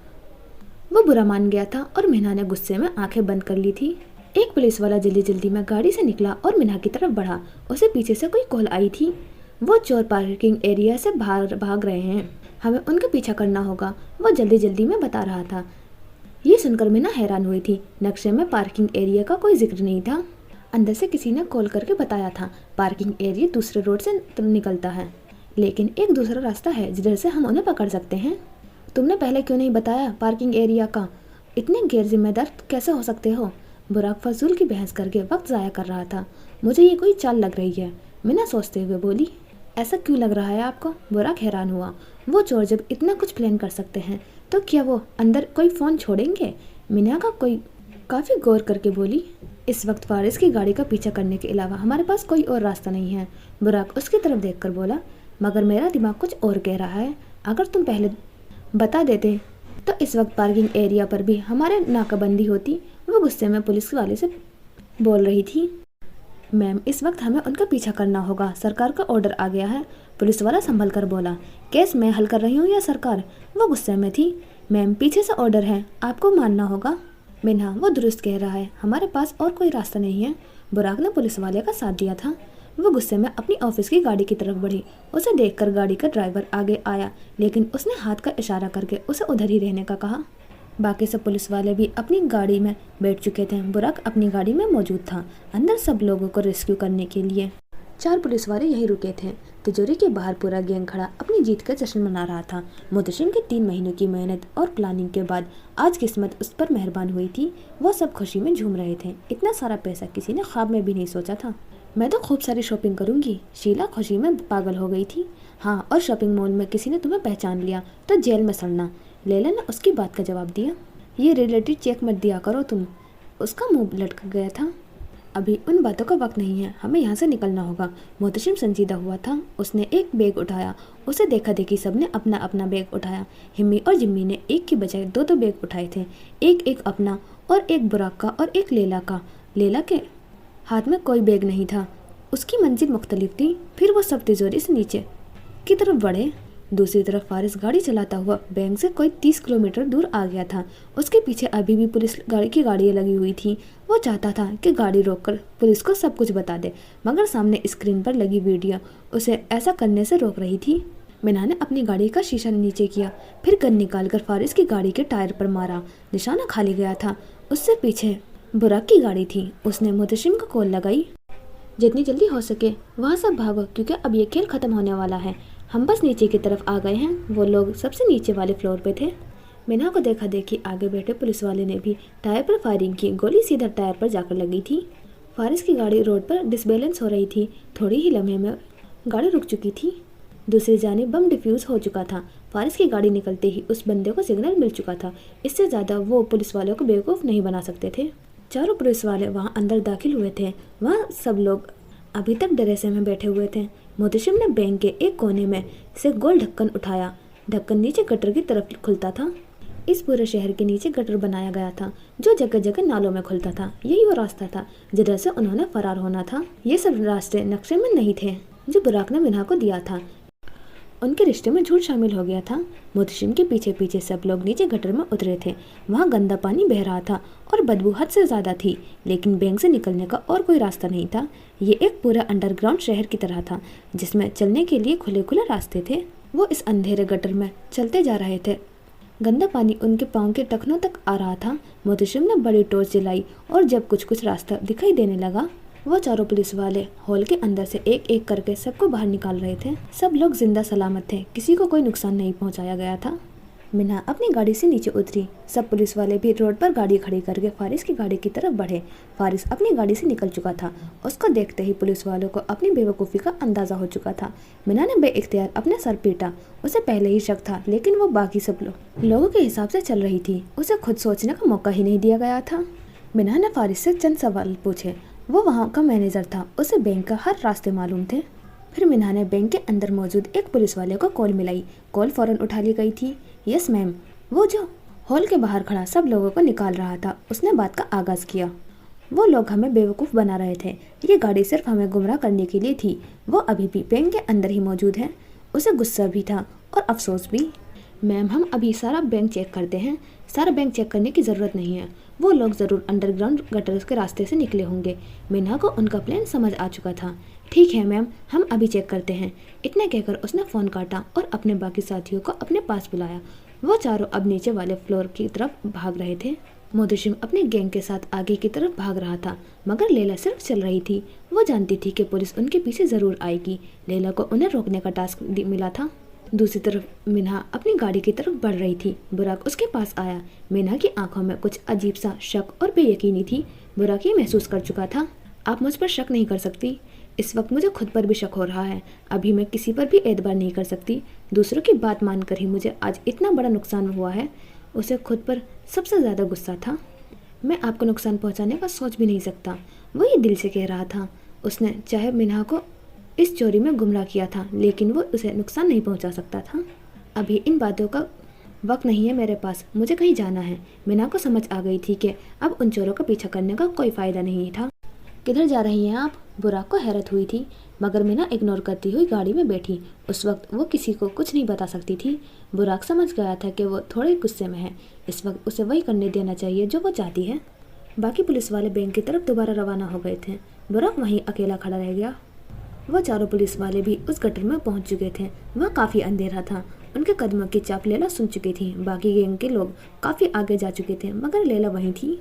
वो बुरा मान गया था और मिन्हा ने गुस्से में आंखें बंद कर ली थी। एक पुलिस वाला जल्दी जल्दी में गाड़ी से निकला और मिन्हा की तरफ बढ़ा। उसे पीछे से कोई कॉल आई थी। वो चोर पार्किंग एरिया से भाग रहे हैं, हमें उनका पीछा करना होगा, वो जल्दी जल्दी में बता रहा था। ये सुनकर मिन्हा हैरान हुई थी। नक्शे में पार्किंग एरिया का कोई जिक्र नहीं था। अंदर से किसी ने कॉल करके बताया था पार्किंग एरिया दूसरे रोड से निकलता है, लेकिन एक दूसरा रास्ता है जिधर से हम उन्हें पकड़ सकते हैं। तुमने पहले क्यों नहीं बताया पार्किंग एरिया का? इतने गैर जिम्मेदार कैसे हो सकते हो? बुराक फजूल की बहस करके वक्त ज़ाया कर रहा था। मुझे ये कोई चाल लग रही है, मिन्हा सोचते हुए बोली। ऐसा क्यों लग रहा है आपको? बुराक हैरान हुआ। वो चोर जब इतना कुछ प्लान कर सकते हैं तो क्या वो अंदर कोई फ़ोन छोड़ेंगे? मिन्हा का कोई काफ़ी गौर करके बोली। इस वक्त फारिस की गाड़ी का पीछा करने के अलावा हमारे पास कोई और रास्ता नहीं है। बुराक उसकी तरफ देखकर बोला, मगर मेरा दिमाग कुछ और कह रहा है। अगर तुम पहले बता देते तो इस वक्त पार्किंग एरिया पर भी हमारे नाकाबंदी होती। वो गुस्से में पुलिस वाले से बोल रही थी। मैम, इस वक्त हमें उनका पीछा करना होगा, सरकार का ऑर्डर आ गया है। पुलिस वाला संभल कर बोला। केस मैं हल कर रही हूँ या सरकार? वो गुस्से में थी। मैम, पीछे से ऑर्डर है, आपको मानना होगा। मिन्हा, वो दुरुस्त कह रहा है, हमारे पास और कोई रास्ता नहीं है। बुराक ने पुलिस वाले का साथ दिया था। वो गुस्से में अपनी ऑफिस की गाड़ी की तरफ बढ़ी। उसे देखकर गाड़ी का ड्राइवर आगे आया, लेकिन उसने हाथ का इशारा करके उसे उधर ही रहने का कहा। बाकी सब पुलिस वाले भी अपनी गाड़ी में बैठ चुके थे। बुराक अपनी गाड़ी में मौजूद था, अंदर सब लोगों को रेस्क्यू करने के लिए। 4 पुलिस वाले यहीं रुके थे। तिजोरी के बाहर पूरा गैंग खड़ा अपनी जीत का जश्न मना रहा था। मुहतशिम के 3 महीनों की मेहनत और प्लानिंग के बाद आज किस्मत उस पर मेहरबान हुई थी। वो सब खुशी में झूम रहे थे। इतना सारा पैसा किसी ने ख्वाब में भी नहीं सोचा था। मैं तो खूब सारी शॉपिंग करूंगी। शीला खुशी में पागल हो गई थी। हाँ, और शॉपिंग मॉल में किसी ने तुम्हें पहचान लिया तो जेल में सड़ना। लैला ने उसकी बात का जवाब दिया। ये रिलेटिव चेक मत दिया करो तुम। उसका मुंह लटक गया था। अभी उन बातों का वक्त नहीं है, हमें यहाँ से निकलना होगा। मुहतशिम संजीदा हुआ था। उसने एक बैग उठाया। उसे देखा देखी सबने अपना अपना बैग उठाया। हिम्मी और जिम्मी ने एक की बजाय 2 बैग उठाए थे, एक अपना और एक बुराक का और एक लैला का। लैला के हाथ में कोई बैग नहीं था। उसकी मंजिल मुख्तलिफ थी। फिर वो सब तिजोरी से नीचे की तरफ बढ़े। दूसरी तरफ फारिस गाड़ी चलाता हुआ बैंक से कोई 30 किलोमीटर दूर आ गया था। उसके पीछे अभी भी पुलिस की गाड़ियाँ लगी हुई थी। वो चाहता था कि गाड़ी रोककर पुलिस को सब कुछ बता दे, मगर सामने स्क्रीन पर लगी वीडियो उसे ऐसा करने से रोक रही थी। मिन्हा ने अपनी गाड़ी का शीशा नीचे किया, फिर गन निकालकर फारिस की गाड़ी के टायर पर मारा। निशाना खाली गया था। उससे पीछे बुराक की गाड़ी थी। उसने मुहतशिम को कॉल लगाई। जितनी जल्दी हो सके वहाँ सब भागो, क्योंकि अब ये खेल ख़त्म होने वाला है। हम बस नीचे की तरफ आ गए हैं। वो लोग सबसे नीचे वाले फ्लोर पे थे। मिन्हा को देखा देखी आगे बैठे पुलिस वाले ने भी टायर पर फायरिंग की। गोली सीधा टायर पर जाकर लगी थी। फारिस की गाड़ी रोड पर डिसबैलेंस हो रही थी। थोड़ी ही लम्हे में गाड़ी रुक चुकी थी। दूसरी जानिब बम डिफ्यूज़ हो चुका था। फारिस की गाड़ी निकलते ही उस बंदे को सिग्नल मिल चुका था। इससे ज़्यादा वो पुलिस वालों को बेवकूफ़ नहीं बना सकते थे। 4 पुलिस वाले वहाँ अंदर दाखिल हुए थे। वहाँ सब लोग अभी तक डरे से में बैठे हुए थे। मुहतशिम ने बैंक के एक कोने में से गोल ढक्कन उठाया। ढक्कन नीचे गटर की तरफ खुलता था। इस पूरे शहर के नीचे गटर बनाया गया था जो जगह जगह नालों में खुलता था। यही वो रास्ता था जिधर से उन्होंने फरार होना था। ये सब रास्ते नक्शे में नहीं थे जो बुराक ने मिन्हा को दिया था। उनके रिश्ते में झूठ शामिल हो गया था। मोहतशिम के पीछे पीछे सब लोग नीचे गटर में उतरे थे। वहाँ गंदा पानी बह रहा था और बदबू हद से ज़्यादा थी, लेकिन बैंक से निकलने का और कोई रास्ता नहीं था। ये एक पूरा अंडरग्राउंड शहर की तरह था जिसमें चलने के लिए खुले खुले रास्ते थे। वो इस अंधेरे गटर में चलते जा रहे थे। गंदा पानी उनके पाँव के टखनों तक आ रहा था। मोहतशिम ने बड़ी टॉर्च जलाई और जब कुछ कुछ रास्ता दिखाई देने लगा, वो चारों पुलिस वाले हॉल के अंदर से एक एक करके सबको बाहर निकाल रहे थे। सब लोग जिंदा सलामत थे, किसी को कोई नुकसान नहीं पहुंचाया गया था। मिन्हा अपनी गाड़ी से नीचे उतरी। सब पुलिस वाले भी रोड पर गाड़ी खड़ी करके फारिस की गाड़ी की तरफ बढ़े। फारिस अपनी गाड़ी से निकल चुका था। उसको देखते ही पुलिस वालों को अपनी बेवकूफ़ी का अंदाजा हो चुका था। मिन्हा ने बेइख्तियार अपने सर पीटा। उसे पहले ही शक था, लेकिन वो बाकी सब लोगों के हिसाब से चल रही थी। उसे खुद सोचने का मौका ही नहीं दिया गया था। मिन्हा ने फारिस से चंद सवाल पूछे। वो वहाँ का मैनेजर था, उसे बैंक का हर रास्ते मालूम थे। फिर मिन्हा ने बैंक के अंदर मौजूद एक पुलिस वाले को कॉल मिलाई। कॉल फौरन उठा ली गई थी। Yes ma'am. वो जो हॉल के बाहर खड़ा सब लोगों को निकाल रहा था, उसने बात का आगाज़ किया। वो लोग हमें बेवकूफ़ बना रहे थे। ये गाड़ी सिर्फ हमें गुमराह करने के लिए थी। वो अभी भी बैंक के अंदर ही मौजूद है। उसे गुस्सा भी था और अफसोस भी। मैम, हम अभी सारा बैंक चेक करते हैं। सारा बैंक चेक करने की ज़रूरत नहीं है। वो लोग ज़रूर अंडरग्राउंड गटर्स के रास्ते से निकले होंगे। मिन्हा को उनका प्लान समझ आ चुका था। ठीक है मैम, हम अभी चेक करते हैं। इतना कहकर उसने फ़ोन काटा और अपने बाकी साथियों को अपने पास बुलाया। वो चारों अब नीचे वाले फ्लोर की तरफ भाग रहे थे। मोहतशिम अपने गैंग के साथ आगे की तरफ भाग रहा था, मगर लैला सिर्फ चल रही थी। वो जानती थी कि पुलिस उनके पीछे ज़रूर आएगी। लैला को उन्हें रोकने का टास्क मिला था। दूसरी तरफ मिन्हा अपनी गाड़ी की तरफ बढ़ रही थी। बुराक उसके पास आया। मिन्हा की आंखों में कुछ अजीब सा शक और बेयकीनी थी। बुराक ये महसूस कर चुका था। आप मुझ पर शक नहीं कर सकती। इस वक्त मुझे खुद पर भी शक हो रहा है। अभी मैं किसी पर भी एतबार नहीं कर सकती। दूसरों की बात मानकर ही मुझे आज इतना बड़ा नुकसान हुआ है। उसे खुद पर सबसे ज़्यादा गुस्सा था। मैं आपको नुकसान पहुंचाने का सोच भी नहीं सकता, वो ये दिल से कह रहा था। उसने चाहे मिन्हा को इस चोरी में गुमराह किया था, लेकिन वो उसे नुकसान नहीं पहुंचा सकता था। अभी इन बातों का वक्त नहीं है मेरे पास, मुझे कहीं जाना है। मिन्हा को समझ आ गई थी कि अब उन चोरों का पीछा करने का कोई फ़ायदा नहीं था। किधर जा रही हैं आप? बुराक को हैरत हुई थी, मगर मिन्हा इग्नोर करती हुई गाड़ी में बैठी। उस वक्त वो किसी को कुछ नहीं बता सकती थी। बुराक समझ गया था कि वो थोड़े गुस्से में है। इस वक्त उसे वही करने देना चाहिए जो वो चाहती है। बाकी पुलिस वाले बैंक की तरफ दोबारा रवाना हो गए थे। बुराक वहीं अकेला खड़ा रह गया। वो चारों पुलिस वाले भी उस गटर में पहुंच चुके थे। वह काफ़ी अंधेरा था। उनके कदमों की चाप लैला सुन चुकी थी। बाकी गैंग के लोग काफ़ी आगे जा चुके थे, मगर लैला वहीं थी।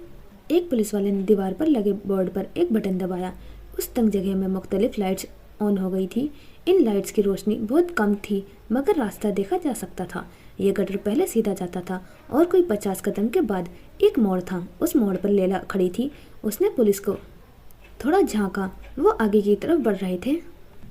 एक पुलिस वाले ने दीवार पर लगे बोर्ड पर एक बटन दबाया। उस तंग जगह में मुख्तलिफ लाइट्स ऑन हो गई थी। इन लाइट्स की रोशनी बहुत कम थी, मगर रास्ता देखा जा सकता था। ये गटर पहले सीधा जाता था और कोई 50 कदम के बाद एक मोड़ था। उस मोड़ पर लैला खड़ी थी। उसने पुलिस को थोड़ा झांका। वो आगे की तरफ बढ़ रहे थे।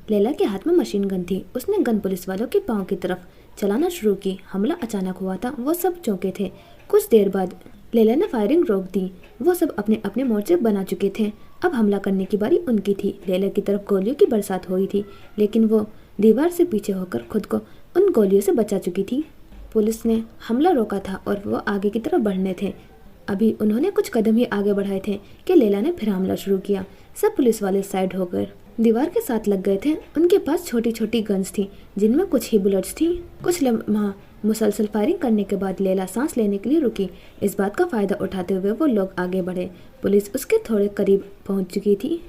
लैला के हाथ में मशीन गन थी। उसने गन पुलिस वालों के पाँव की तरफ चलाना शुरू की। हमला अचानक हुआ था। वो सब चौंके थे। कुछ देर बाद लैला ने फायरिंग रोक दी। वो सब अपने अपने मोर्चे बना चुके थे। अब हमला करने की बारी उनकी थी। लैला की तरफ गोलियों की बरसात हो रही थी, लेकिन वो दीवार से पीछे होकर खुद को उन गोलियों से बचा चुकी थी। पुलिस ने हमला रोका था और वो आगे की तरफ बढ़ने थे। अभी उन्होंने कुछ कदम ही आगे बढ़ाए थे कि लैला ने फिर हमला शुरू किया। सब पुलिस वाले साइड होकर दीवार के साथ लग गए थे। उनके पास छोटी छोटी गन्स थी, जिनमें कुछ ही बुलेट्स थी। कुछ लम्हा मुसलसल फायरिंग करने के बाद लैला सांस लेने के लिए रुकी। इस बात का फ़ायदा उठाते हुए वो लोग आगे बढ़े। पुलिस उसके थोड़े करीब पहुंच चुकी थी।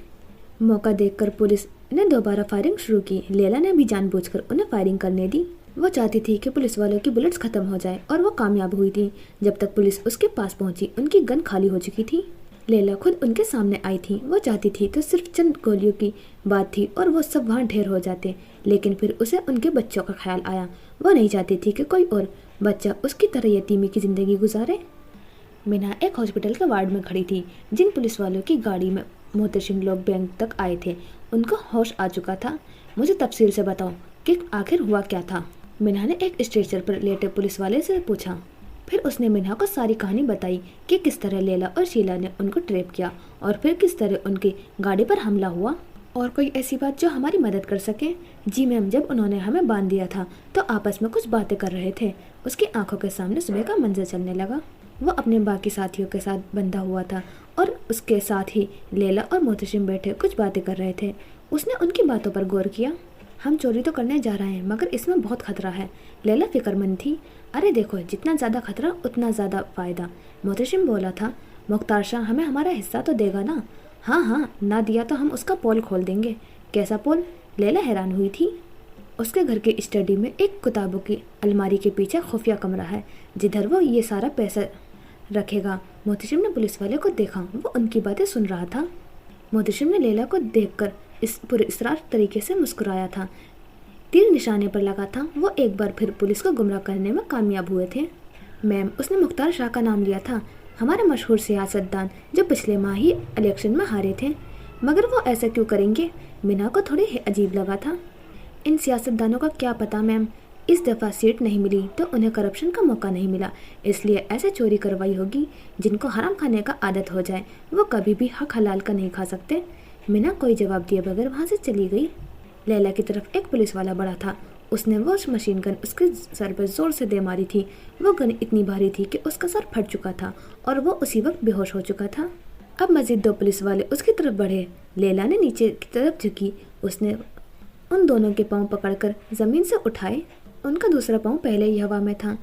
मौका देखकर पुलिस ने दोबारा फायरिंग शुरू की। लैला ने भी जानबूझकर उन्हें फायरिंग करने दी। वो चाहती थी कि पुलिस वालों की बुलेट्स खत्म हो जाए, और वो कामयाब हुई थी। जब तक पुलिस उसके पास पहुंची, उनकी गन खाली हो चुकी थी। लैला खुद उनके सामने आई थी। वो चाहती थी तो सिर्फ चंद गोलियों की बात थी और वो सब वहाँ ढेर हो जाते, लेकिन फिर उसे उनके बच्चों का ख्याल आया। वो नहीं चाहती थी कि कोई और बच्चा उसकी तरह यतीमी की ज़िंदगी गुजारे। मिन्हा एक हॉस्पिटल के वार्ड में खड़ी थी। जिन पुलिस वालों की गाड़ी में मोहतशिम लोग बैंक तक आए थे, उनको होश आ चुका था। मुझे तफसील से बताओ कि आखिर हुआ क्या था? मिन्हा ने एक स्ट्रेचर पर लेटे पुलिस वाले से पूछा। फिर उसने मिन्हा को सारी कहानी बताई कि किस तरह लैला और शीला ने उनको ट्रैप किया और फिर किस तरह उनकी गाड़ी पर हमला हुआ। और कोई ऐसी बात जो हमारी मदद कर सके? जी मैम, जब उन्होंने हमें बांध दिया था तो आपस में कुछ बातें कर रहे थे। اس کی آنکھوں کے سامنے صبح کا منظر چلنے لگا۔ وہ اپنے باقی ساتھیوں کے ساتھ بندھا ہوا تھا اور اس کے ساتھ ہی لیلا اور محتشم بیٹھے کچھ باتیں کر رہے تھے۔ اس نے ان کی باتوں پر غور کیا۔ ہم چوری تو کرنے جا رہے ہیں مگر اس میں بہت خطرہ ہے، لیلا فکر مند تھی۔ ارے دیکھو، جتنا زیادہ خطرہ اتنا زیادہ فائدہ، محتشم بولا تھا۔ مختار شاہ ہمیں ہمارا حصہ تو دے گا نا؟ ہاں ہاں، نہ دیا تو ہم اس کا پول کھول دیں گے۔ کیسا پول؟ لیلا حیران ہوئی تھی۔ اس کے گھر کی اسٹڈی میں ایک کتابوں کی الماری کے پیچھے خفیہ کمرہ ہے جدھر وہ یہ سارا پیسہ رکھے گا۔ محتشم نے پولیس والے کو دیکھا، وہ ان کی باتیں سن رہا تھا۔ محتشم نے لیلا کو دیکھ کر پر اصرار طریقے سے مسکرایا تھا۔ تیر نشانے پر لگا تھا۔ وہ ایک بار پھر پولیس کو گمراہ کرنے میں کامیاب ہوئے تھے۔ میم، اس نے مختار شاہ کا نام لیا تھا، ہمارے مشہور سیاستدان جو پچھلے ماہ ہی الیکشن میں ہارے تھے۔ مگر وہ ایسا کیوں کریں گے؟ مینا کو تھوڑی عجیب لگا تھا۔ ان سیاستدانوں کا کیا پتا میم، اس دفعہ سیٹ نہیں ملی تو انہیں کرپشن کا موقع نہیں ملا، اس لیے ایسے چوری کروائی ہوگی۔ جن کو حرام کھانے کا عادت ہو جائے وہ کبھی بھی حق حلال کا نہیں کھا سکتے۔ مینا کوئی جواب دیے بغیر وہاں سے چلی گئی۔ لیلا کی طرف ایک پولیس والا بڑھا تھا۔ اس نے وہ مشین گن اس کے سر پر زور سے دے ماری تھی۔ وہ گن اتنی بھاری تھی کہ اس کا سر پھٹ چکا تھا اور وہ اسی وقت بے ہوش ہو چکا تھا۔ اب مزید 2 پولیس والے اس کی طرف بڑھے۔ لیلا نے نیچے کی طرف جھکی۔ اس نے ان دونوں کے پاؤں پکڑ کر زمین سے اٹھائے۔ ان کا دوسرا پاؤں پہلے ہی ہوا میں تھا۔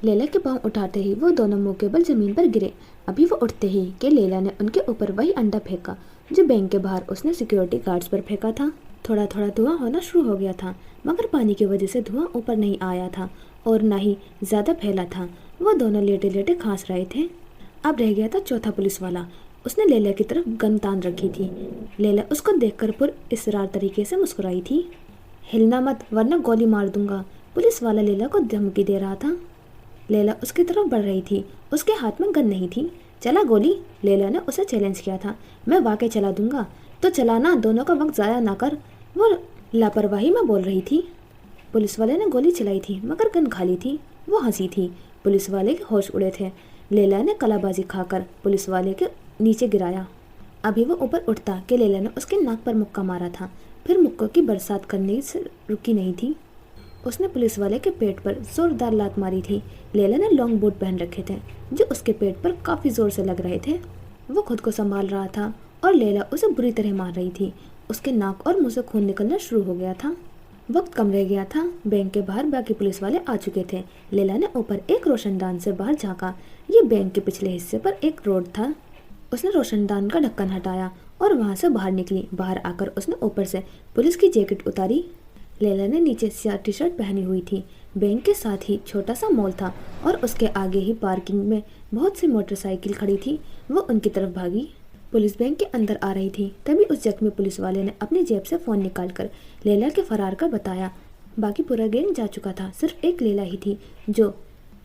لیلا کے پاؤں اٹھاتے ہی وہ دونوں منہ کے بل زمین پر گرے۔ ابھی وہ اٹھتے ہی کہ لیلا نے ان کے اوپر وہی انڈا پھینکا جو بینک کے باہر اس نے سیکیورٹی گارڈز پر پھینکا تھا۔ تھوڑا تھوڑا دھواں ہونا شروع ہو گیا تھا مگر پانی کی وجہ سے دھواں اوپر نہیں آیا تھا اور نہ ہی زیادہ پھیلا تھا۔ وہ دونوں لیٹے لیٹے کھانس رہے تھے۔ اب رہ گیا تھا چوتھا پولیس والا۔ اس نے لیلا کی طرف گن تان رکھی تھی۔ لیلا اس کو دیکھ کر پر اصرار طریقے سے مسکرائی تھی۔ ہلنا مت ورنہ گولی مار دوں گا، پولیس والا لیلا کو دھمکی دے رہا تھا۔ لیلا اس کی طرف بڑھ رہی تھی۔ اس کے ہاتھ میں گن نہیں تھی۔ چلا گولی؟ لیلا نے اسے چیلنج کیا تھا۔ میں واقعی چلا دوں گا، تو چلانا، دونوں کا وقت ضائع نہ کر، وہ لاپرواہی میں بول رہی تھی۔ پولیس والے نے گولی چلائی تھی مگر گن خالی تھی۔ وہ ہنسی تھی۔ پولیس والے کے ہوش اڑے تھے۔ لیلا نے کلا بازی کھا کر پولیس والے کے نیچے گرایا۔ ابھی وہ اوپر اٹھتا کہ لیلا نے اس کے ناک پر مکہ مارا تھا، پھر مکوں کی برسات کرنے سے رکی نہیں تھی۔ اس نے پولیس والے کے پیٹ پر زوردار لات ماری تھی۔ لیلا نے لانگ بوٹ پہن رکھے تھے جو اس کے پیٹ پر کافی زور سے لگ رہے تھے۔ وہ خود کو سنبھال رہا تھا اور لیلا اسے بری طرح مار رہی تھی۔ اس کے ناک اور منہ سے خون نکلنا شروع ہو گیا تھا۔ وقت کم رہ گیا تھا۔ بینک کے باہر باقی پولیس والے آ چکے تھے۔ لیلا نے اوپر ایک روشن دان سے باہر جھانکا۔ یہ بینک کے پچھلے حصے پر ایک روڈ تھا۔ اس نے روشن دان کا ڈھکن ہٹایا اور وہاں سے باہر نکلی۔ باہر آ کر اس نے اوپر سے پولیس کی جیکٹ اتاری۔ لیلا نے نیچے سیاہ ٹی شرٹ پہنی ہوئی تھی۔ بینک کے ساتھ ہی چھوٹا سا مال تھا اور اس کے آگے ہی پارکنگ میں بہت سی موٹر سائیکل کھڑی تھی۔ وہ ان کی طرف بھاگی۔ پولیس بینک کے اندر آ رہی تھی تبھی اس زخمی پولیس والے نے اپنی جیب سے فون نکال کر لیلا کے فرار کا بتایا۔ باقی پورا گینگ جا چکا تھا، صرف ایک لیلا ہی تھی جو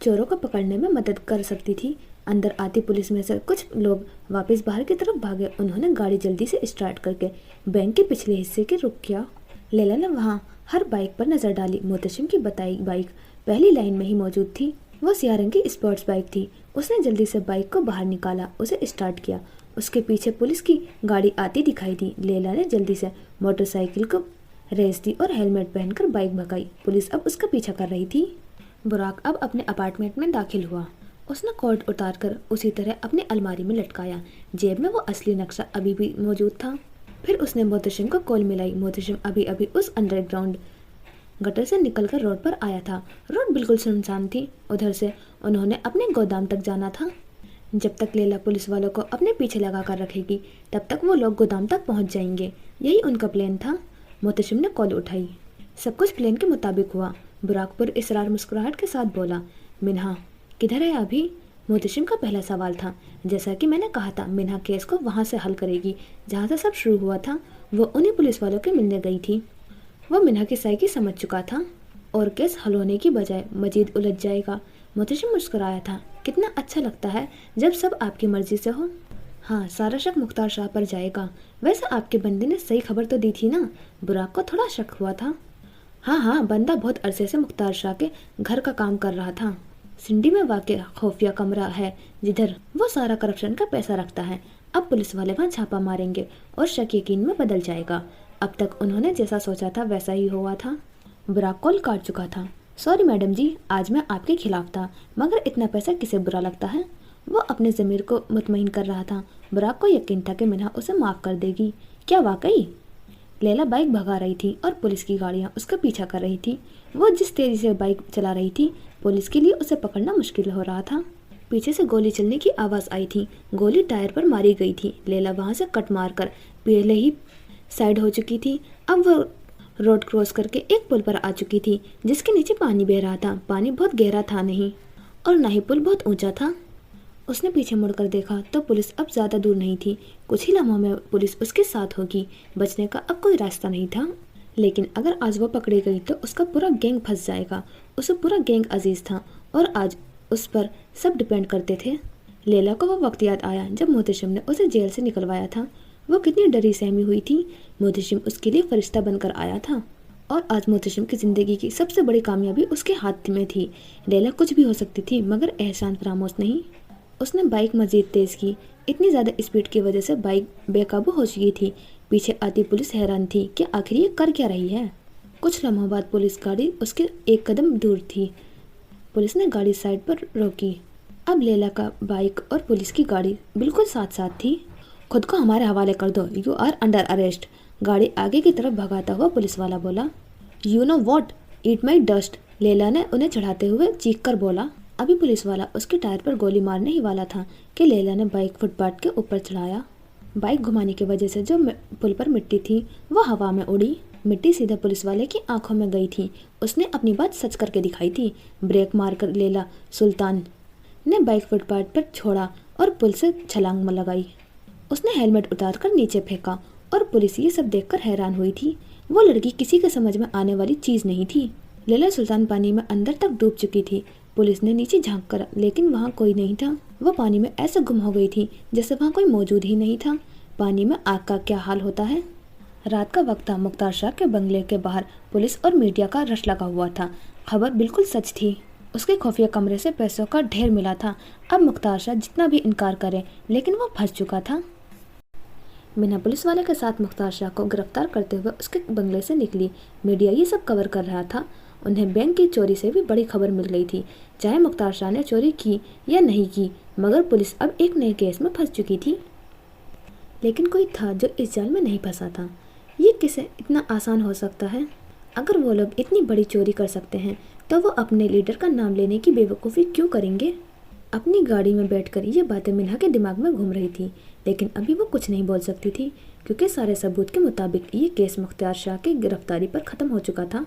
چوروں کو پکڑنے میں مدد کر سکتی تھی۔ اندر آتی پولیس میں سے کچھ لوگ واپس باہر کی طرف بھاگے۔ انہوں نے گاڑی جلدی سے اسٹارٹ کر کے بینک کے پچھلے حصے کے رک کیا۔ لیلا نے وہاں ہر بائک پر نظر ڈالی۔ محتشم کی بتائی بائک پہلی لائن میں ہی موجود تھی۔ وہ سیاہ رنگ کی اسپورٹس بائک تھی۔ اس نے جلدی سے بائک کو باہر نکالا، اسے اسٹارٹ کیا۔ اس کے پیچھے پولیس کی گاڑی آتی دکھائی دی۔ لیلا نے جلدی سے موٹر سائیکل کو ریس دی اور ہیلمٹ پہن کر بائک بھگائی۔ پولیس اب اس کا پیچھا کر رہی تھی۔ براق اب اپنے اپارٹمنٹ میں داخل ہوا۔ اس نے کوٹ اتار کر اسی طرح اپنی الماری میں لٹکایا۔ جیب میں وہ اصلی نقشہ ابھی بھی موجود تھا۔ پھر اس نے محتشم کو کال ملائی۔ محتشم ابھی اس انڈر گراؤنڈ گٹر سے نکل کر روڈ پر آیا تھا۔ روڈ بالکل سنسان تھی۔ ادھر سے انہوں نے اپنے گودام تک جانا تھا۔ جب تک لیلا پولیس والوں کو اپنے پیچھے لگا کر رکھے گی تب تک وہ لوگ گودام تک پہنچ جائیں گے، یہی ان کا پلان تھا۔ محتشم نے کال اٹھائی۔ سب کچھ پلان کے مطابق ہوا۔ براق پر اصرار مسکراہٹ کے ساتھ بولا، منہا کدھر ہے ابھی؟ محتشم کا پہلا سوال تھا۔ جیسا کہ میں نے کہا تھا، منہا کیس کو وہاں سے حل کرے گی جہاں سے سب شروع ہوا تھا۔ وہ انہیں پولیس والوں کے ملنے گئی تھی۔ وہ منہا کی سائیکی سمجھ چکا تھا اور کیس حل ہونے کی بجائے مزید الجھ جائے گا۔ محتشم مسکرایا تھا، کتنا اچھا لگتا ہے جب سب آپ کی مرضی سے ہو۔ ہاں، سارا شک مختار شاہ پر جائے گا۔ ویسے آپ کے بندے نے صحیح خبر تو دی تھی نا؟ براق کو تھوڑا شک ہوا تھا۔ ہاں، بندہ بہت عرصے سے مختار شاہ کے گھر کا کام کر رہا تھا۔ سنڈی میں واقع خفیہ کمرہ ہے جدھر وہ سارا کرپشن کا پیسہ رکھتا ہے۔ اب پولیس والے وہاں چھاپا ماریں گے اور شک یقین میں بدل جائے گا۔ اب تک انہوں نے جیسا سوچا تھا ویسا ہی ہوا تھا۔ براق کال کاٹ چکا تھا۔ सॉरी मैडम जी, आज मैं आपके खिलाफ था, मगर इतना पैसा किसे बुरा लगता है। वो अपने ज़मीर को मुतमईन कर रहा था। बुराक को यकीन था कि मिन्हा उसे माफ़ कर देगी। क्या वाकई? लैला बाइक भगा रही थी और पुलिस की गाड़ियाँ उसका पीछा कर रही थी। वो जिस तेज़ी से बाइक चला रही थी, पुलिस के लिए उसे पकड़ना मुश्किल हो रहा था। पीछे से गोली चलने की आवाज़ आई थी। गोली टायर पर मारी गई थी। लैला वहाँ से कट मार कर पहले ही साइड हो चुकी थी। अब वो रोड क्रॉस करके एक पुल पर आ चुकी थी, जिसके नीचे पानी बह रहा था। पानी बहुत गहरा था नहीं, और ना ही पुल बहुत ऊंचा था। उसने पीछे मुड़कर देखा तो पुलिस अब ज़्यादा दूर नहीं थी। कुछ ही लम्हों में पुलिस उसके साथ होगी। बचने का अब कोई रास्ता नहीं था। लेकिन अगर आज वो पकड़ी गई तो उसका पूरा गैंग फंस जाएगा। उसे पूरा गैंग अजीज था और आज उस पर सब डिपेंड करते थे। लैला को वो वक्त याद आया जब मोहतशिम ने उसे जेल से निकलवाया था। वो कितनी डरी सहमी हुई थी। मोहतशिम उसके लिए फरिश्ता बनकर आया था और आज मोहतशिम की ज़िंदगी की सबसे बड़ी कामयाबी उसके हाथ में थी। लैला कुछ भी हो सकती थी, मगर एहसान फरामोश नहीं। उसने बाइक मज़ीद तेज़ की। इतनी ज़्यादा स्पीड की वजह से बाइक बेकाबू हो चुकी थी। पीछे आती पुलिस हैरान थी कि आखिर ये कर क्या रही है। कुछ लम्हों बाद पुलिस गाड़ी उसके एक कदम दूर थी। पुलिस ने गाड़ी साइड पर रोकी। अब लैला का बाइक और पुलिस की गाड़ी बिल्कुल साथ साथ थी। खुद को हमारे हवाले कर दो, यू आर अंडर अरेस्ट, गाड़ी आगे की तरफ भगाता हुआ पुलिस वाला बोला। You know what, eat my dust, Laila ने उन्हें चढ़ाते हुए चीख कर बोला। अभी पुलिस वाला उसके टायर पर गोली मारने ही वाला था कि लैला ने बाइक फुटपाथ के ऊपर चढ़ाया। बाइक घुमाने की वजह से जो पुल पर मिट्टी थी वो हवा में उड़ी। मिट्टी सीधा पुलिस वाले की आंखों में गई थी। उसने अपनी बात सच करके दिखाई थी। ब्रेक मारकर लैला सुल्तान ने बाइक फुटपाथ पर छोड़ा और पुल से छलांग लगाई। उसने हेलमेट उतारकर नीचे फेंका और पुलिस ये सब देखकर हैरान हुई थी। वो लड़की किसी के समझ में आने वाली चीज़ नहीं थी। लैला सुल्तान पानी में अंदर तक डूब चुकी थी। पुलिस ने नीचे झांक कर, लेकिन वहाँ कोई नहीं था। वो पानी में ऐसे गुम हो गई थी जैसे वहाँ कोई मौजूद ही नहीं था। पानी में आग का क्या हाल होता है। रात का वक्त था। मुख्तार शाह के बंगले के बाहर पुलिस और मीडिया का रश लगा हुआ था। खबर बिल्कुल सच थी। उसके खुफिया कमरे से पैसों का ढेर मिला था। अब मुख्तार शाह जितना भी इनकार करे, लेकिन वो फंस चुका था। मिन्हा पुलिस वाले के साथ मुख्तार शाह को गिरफ्तार करते हुए उसके बंगले से निकली। मीडिया ये सब कवर कर रहा था। उन्हें बैंक की चोरी से भी बड़ी खबर मिल गई थी। चाहे मुख्तार शाह ने चोरी की या नहीं की, मगर पुलिस अब एक नए केस में फंस चुकी थी। लेकिन कोई था जो इस जाल में नहीं फंसा था। ये किसे इतना आसान हो सकता है? अगर वो लोग इतनी बड़ी चोरी कर सकते हैं तो वो अपने लीडर का नाम लेने की बेवकूफ़ी क्यों करेंगे? अपनी गाड़ी में बैठकर ये बातें मिन्हा के दिमाग में घूम रही थी, लेकिन अभी वो कुछ नहीं बोल सकती थी क्योंकि सारे सबूत के मुताबिक ये केस मुख्तार शाह की गिरफ्तारी पर ख़त्म हो चुका था।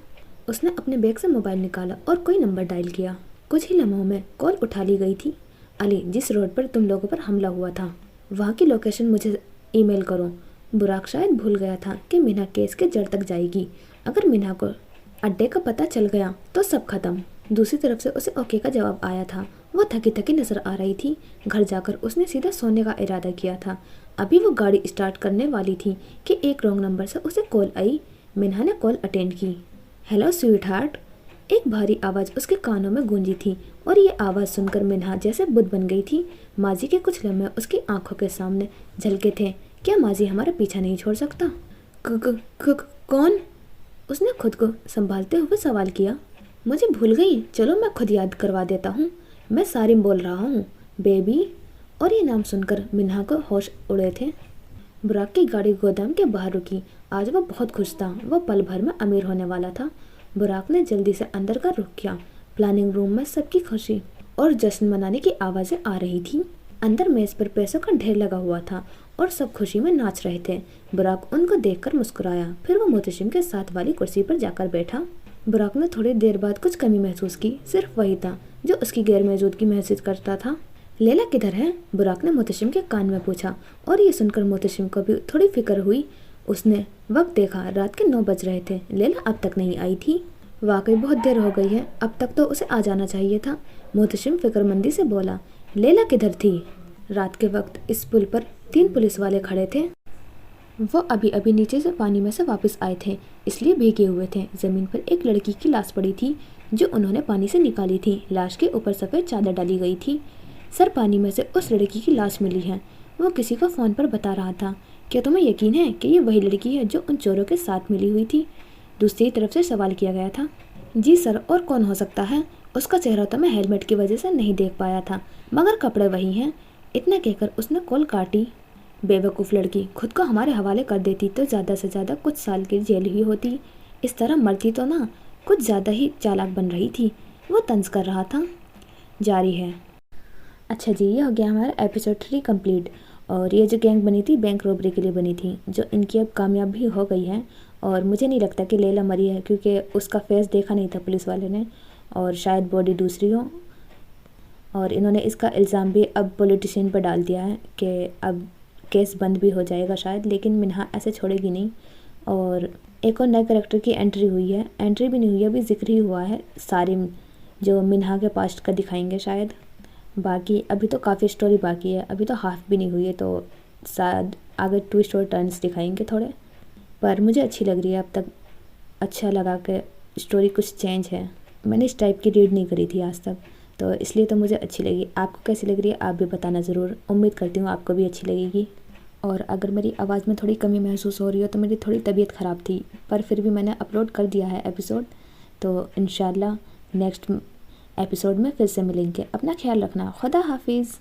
उसने अपने बैग से मोबाइल निकाला और कोई नंबर डायल किया। कुछ ही लम्हों में कॉल उठा ली गई थी। अली, जिस रोड पर तुम लोगों पर हमला हुआ था वहाँ की लोकेशन मुझे ईमेल करो। बुराक शायद भूल गया था कि मिन्हा केस के जड़ तक जाएगी। अगर मिन्हा को अड्डे का पता चल गया तो सब खत्म। दूसरी तरफ से उसे ओके का जवाब आया था। वो थकी थकी नजर आ रही थी। घर जाकर उसने सीधा सोने का इरादा किया था। अभी वो गाड़ी स्टार्ट करने वाली थी कि एक रॉन्ग नंबर से उसे कॉल आई। मिन्हा ने कॉल अटेंड की। हेलो स्वीट हार्ट, एक भारी आवाज़ उसके कानों में गूंजी थी और ये आवाज़ सुनकर मिन्हा जैसे बुद्ध बन गई थी। माजी के कुछ लम्हे उसकी आंखों के सामने झलके थे। क्या माजी हमारा पीछा नहीं छोड़ सकता? कौन? उसने खुद को संभालते हुए सवाल किया। मुझे भूल गई, चलो मैं खुद याद करवा देता हूँ। मैं सारिम बोल रहा हूँ बेबी। और ये नाम सुनकर मिन्हा को होश उड़े थे। बुराक की गाड़ी गोदाम के बाहर रुकी। आज वो बहुत खुश था। वो पल भर में अमीर होने वाला था। बुराक ने जल्दी से अंदर का रुख किया। प्लानिंग रूम में सबकी खुशी और जश्न मनाने की आवाज़ें आ रही थी। अंदर मेज़ पर पैसों का ढेर लगा हुआ था और सब खुशी में नाच रहे थे। बुराक उनको देखकर मुस्कुराया। फिर वो मोहतशिम के साथ वाली कुर्सी पर जाकर बैठा। बुराक ने थोड़ी देर बाद कुछ कमी महसूस की। सिर्फ वही था जो उसकी गैर मौजूदगी महसूस करता था। लैला किधर है? बुराक ने मोहतशिम के कान में पूछा और ये सुनकर मोहतशिम को भी थोड़ी फिक्र हुई। उसने वक्त देखा। रात के 9 बज रहे थे। लैला अब तक नहीं आई थी। वाकई बहुत देर हो गई है। अब तक तो उसे आ जाना चाहिए था। मोहतशिम फिक्रमंदी से बोला। लैला किधर थी? रात के वक्त इस पुल पर 3 पुलिस वाले खड़े थे। वो अभी अभी नीचे से पानी में से वापस आए थे, इसलिए भीगे हुए थे। ज़मीन पर एक लड़की की लाश पड़ी थी जो उन्होंने पानी से निकाली थी। लाश के ऊपर सफ़ेद चादर डाली गई थी। सर पानी में से उस लड़की की लाश मिली है। वो किसी को फ़ोन पर बता रहा था। क्या तुम्हें यकीन है कि ये वही लड़की है जो उन चोरों के साथ मिली हुई थी? दूसरी तरफ से सवाल किया गया था। جی سر، اور کون ہو سکتا ہے؟ اس کا چہرہ تو میں ہیلمٹ کی وجہ سے نہیں دیکھ پایا تھا، مگر کپڑے وہی ہیں۔ اتنا کہہ کر اس نے کال کاٹی۔ بے وقوف لڑکی، خود کو ہمارے حوالے کر دیتی تو زیادہ سے زیادہ کچھ سال کی جیل ہی ہوتی، اس طرح مرتی تو نہ۔ کچھ زیادہ ہی چالاک بن رہی تھی، وہ طنز کر رہا تھا۔ جاری ہے۔ اچھا جی، یہ ہو گیا ہمارا ایپیسوڈ 3 کمپلیٹ۔ اور یہ جو گینگ بنی تھی بینک روبری کے لیے بنی تھی، جو ان کی اب کامیاب بھی ہو گئی ہے۔ اور مجھے نہیں لگتا کہ لیلا مری ہے، کیونکہ اس کا فیس دیکھا نہیں تھا پولیس والے نے، اور شاید باڈی دوسری ہو۔ اور انہوں نے اس کا الزام بھی اب پولیٹیشین پہ ڈال دیا ہے کہ اب کیس بند بھی ہو جائے گا شاید، لیکن منہا ایسے چھوڑے گی نہیں۔ اور ایک اور نئے کریکٹر کی انٹری ہوئی ہے، انٹری بھی نہیں ہوئی ہے، ابھی ذکر ہی ہوا ہے، سارم، جو منہا کے پاسٹ کا دکھائیں گے شاید۔ باقی ابھی تو کافی سٹوری باقی ہے، ابھی تو ہاف بھی نہیں ہوئی ہے، تو شاید آگے ٹویسٹ اور ٹرنس دکھائیں گے تھوڑے۔ پر مجھے اچھی لگ رہی ہے اب تک، اچھا لگا کہ سٹوری کچھ چینج ہے۔ میں نے اس ٹائپ کی ریڈ نہیں کری تھی آج تک، تو اس لیے تو مجھے اچھی لگی۔ آپ کو کیسی لگ رہی ہے آپ بھی بتانا ضرور، امید کرتی ہوں آپ کو بھی اچھی لگے گی۔ اور اگر میری آواز میں تھوڑی کمی محسوس ہو رہی ہو تو میری تھوڑی طبیعت خراب تھی، پر پھر بھی میں نے اپلوڈ کر دیا ہے ایپیسوڈ، تو انشاءاللہ نیکسٹ ایپیسوڈ میں پھر سے ملیں گے۔ اپنا خیال رکھنا، خدا حافظ۔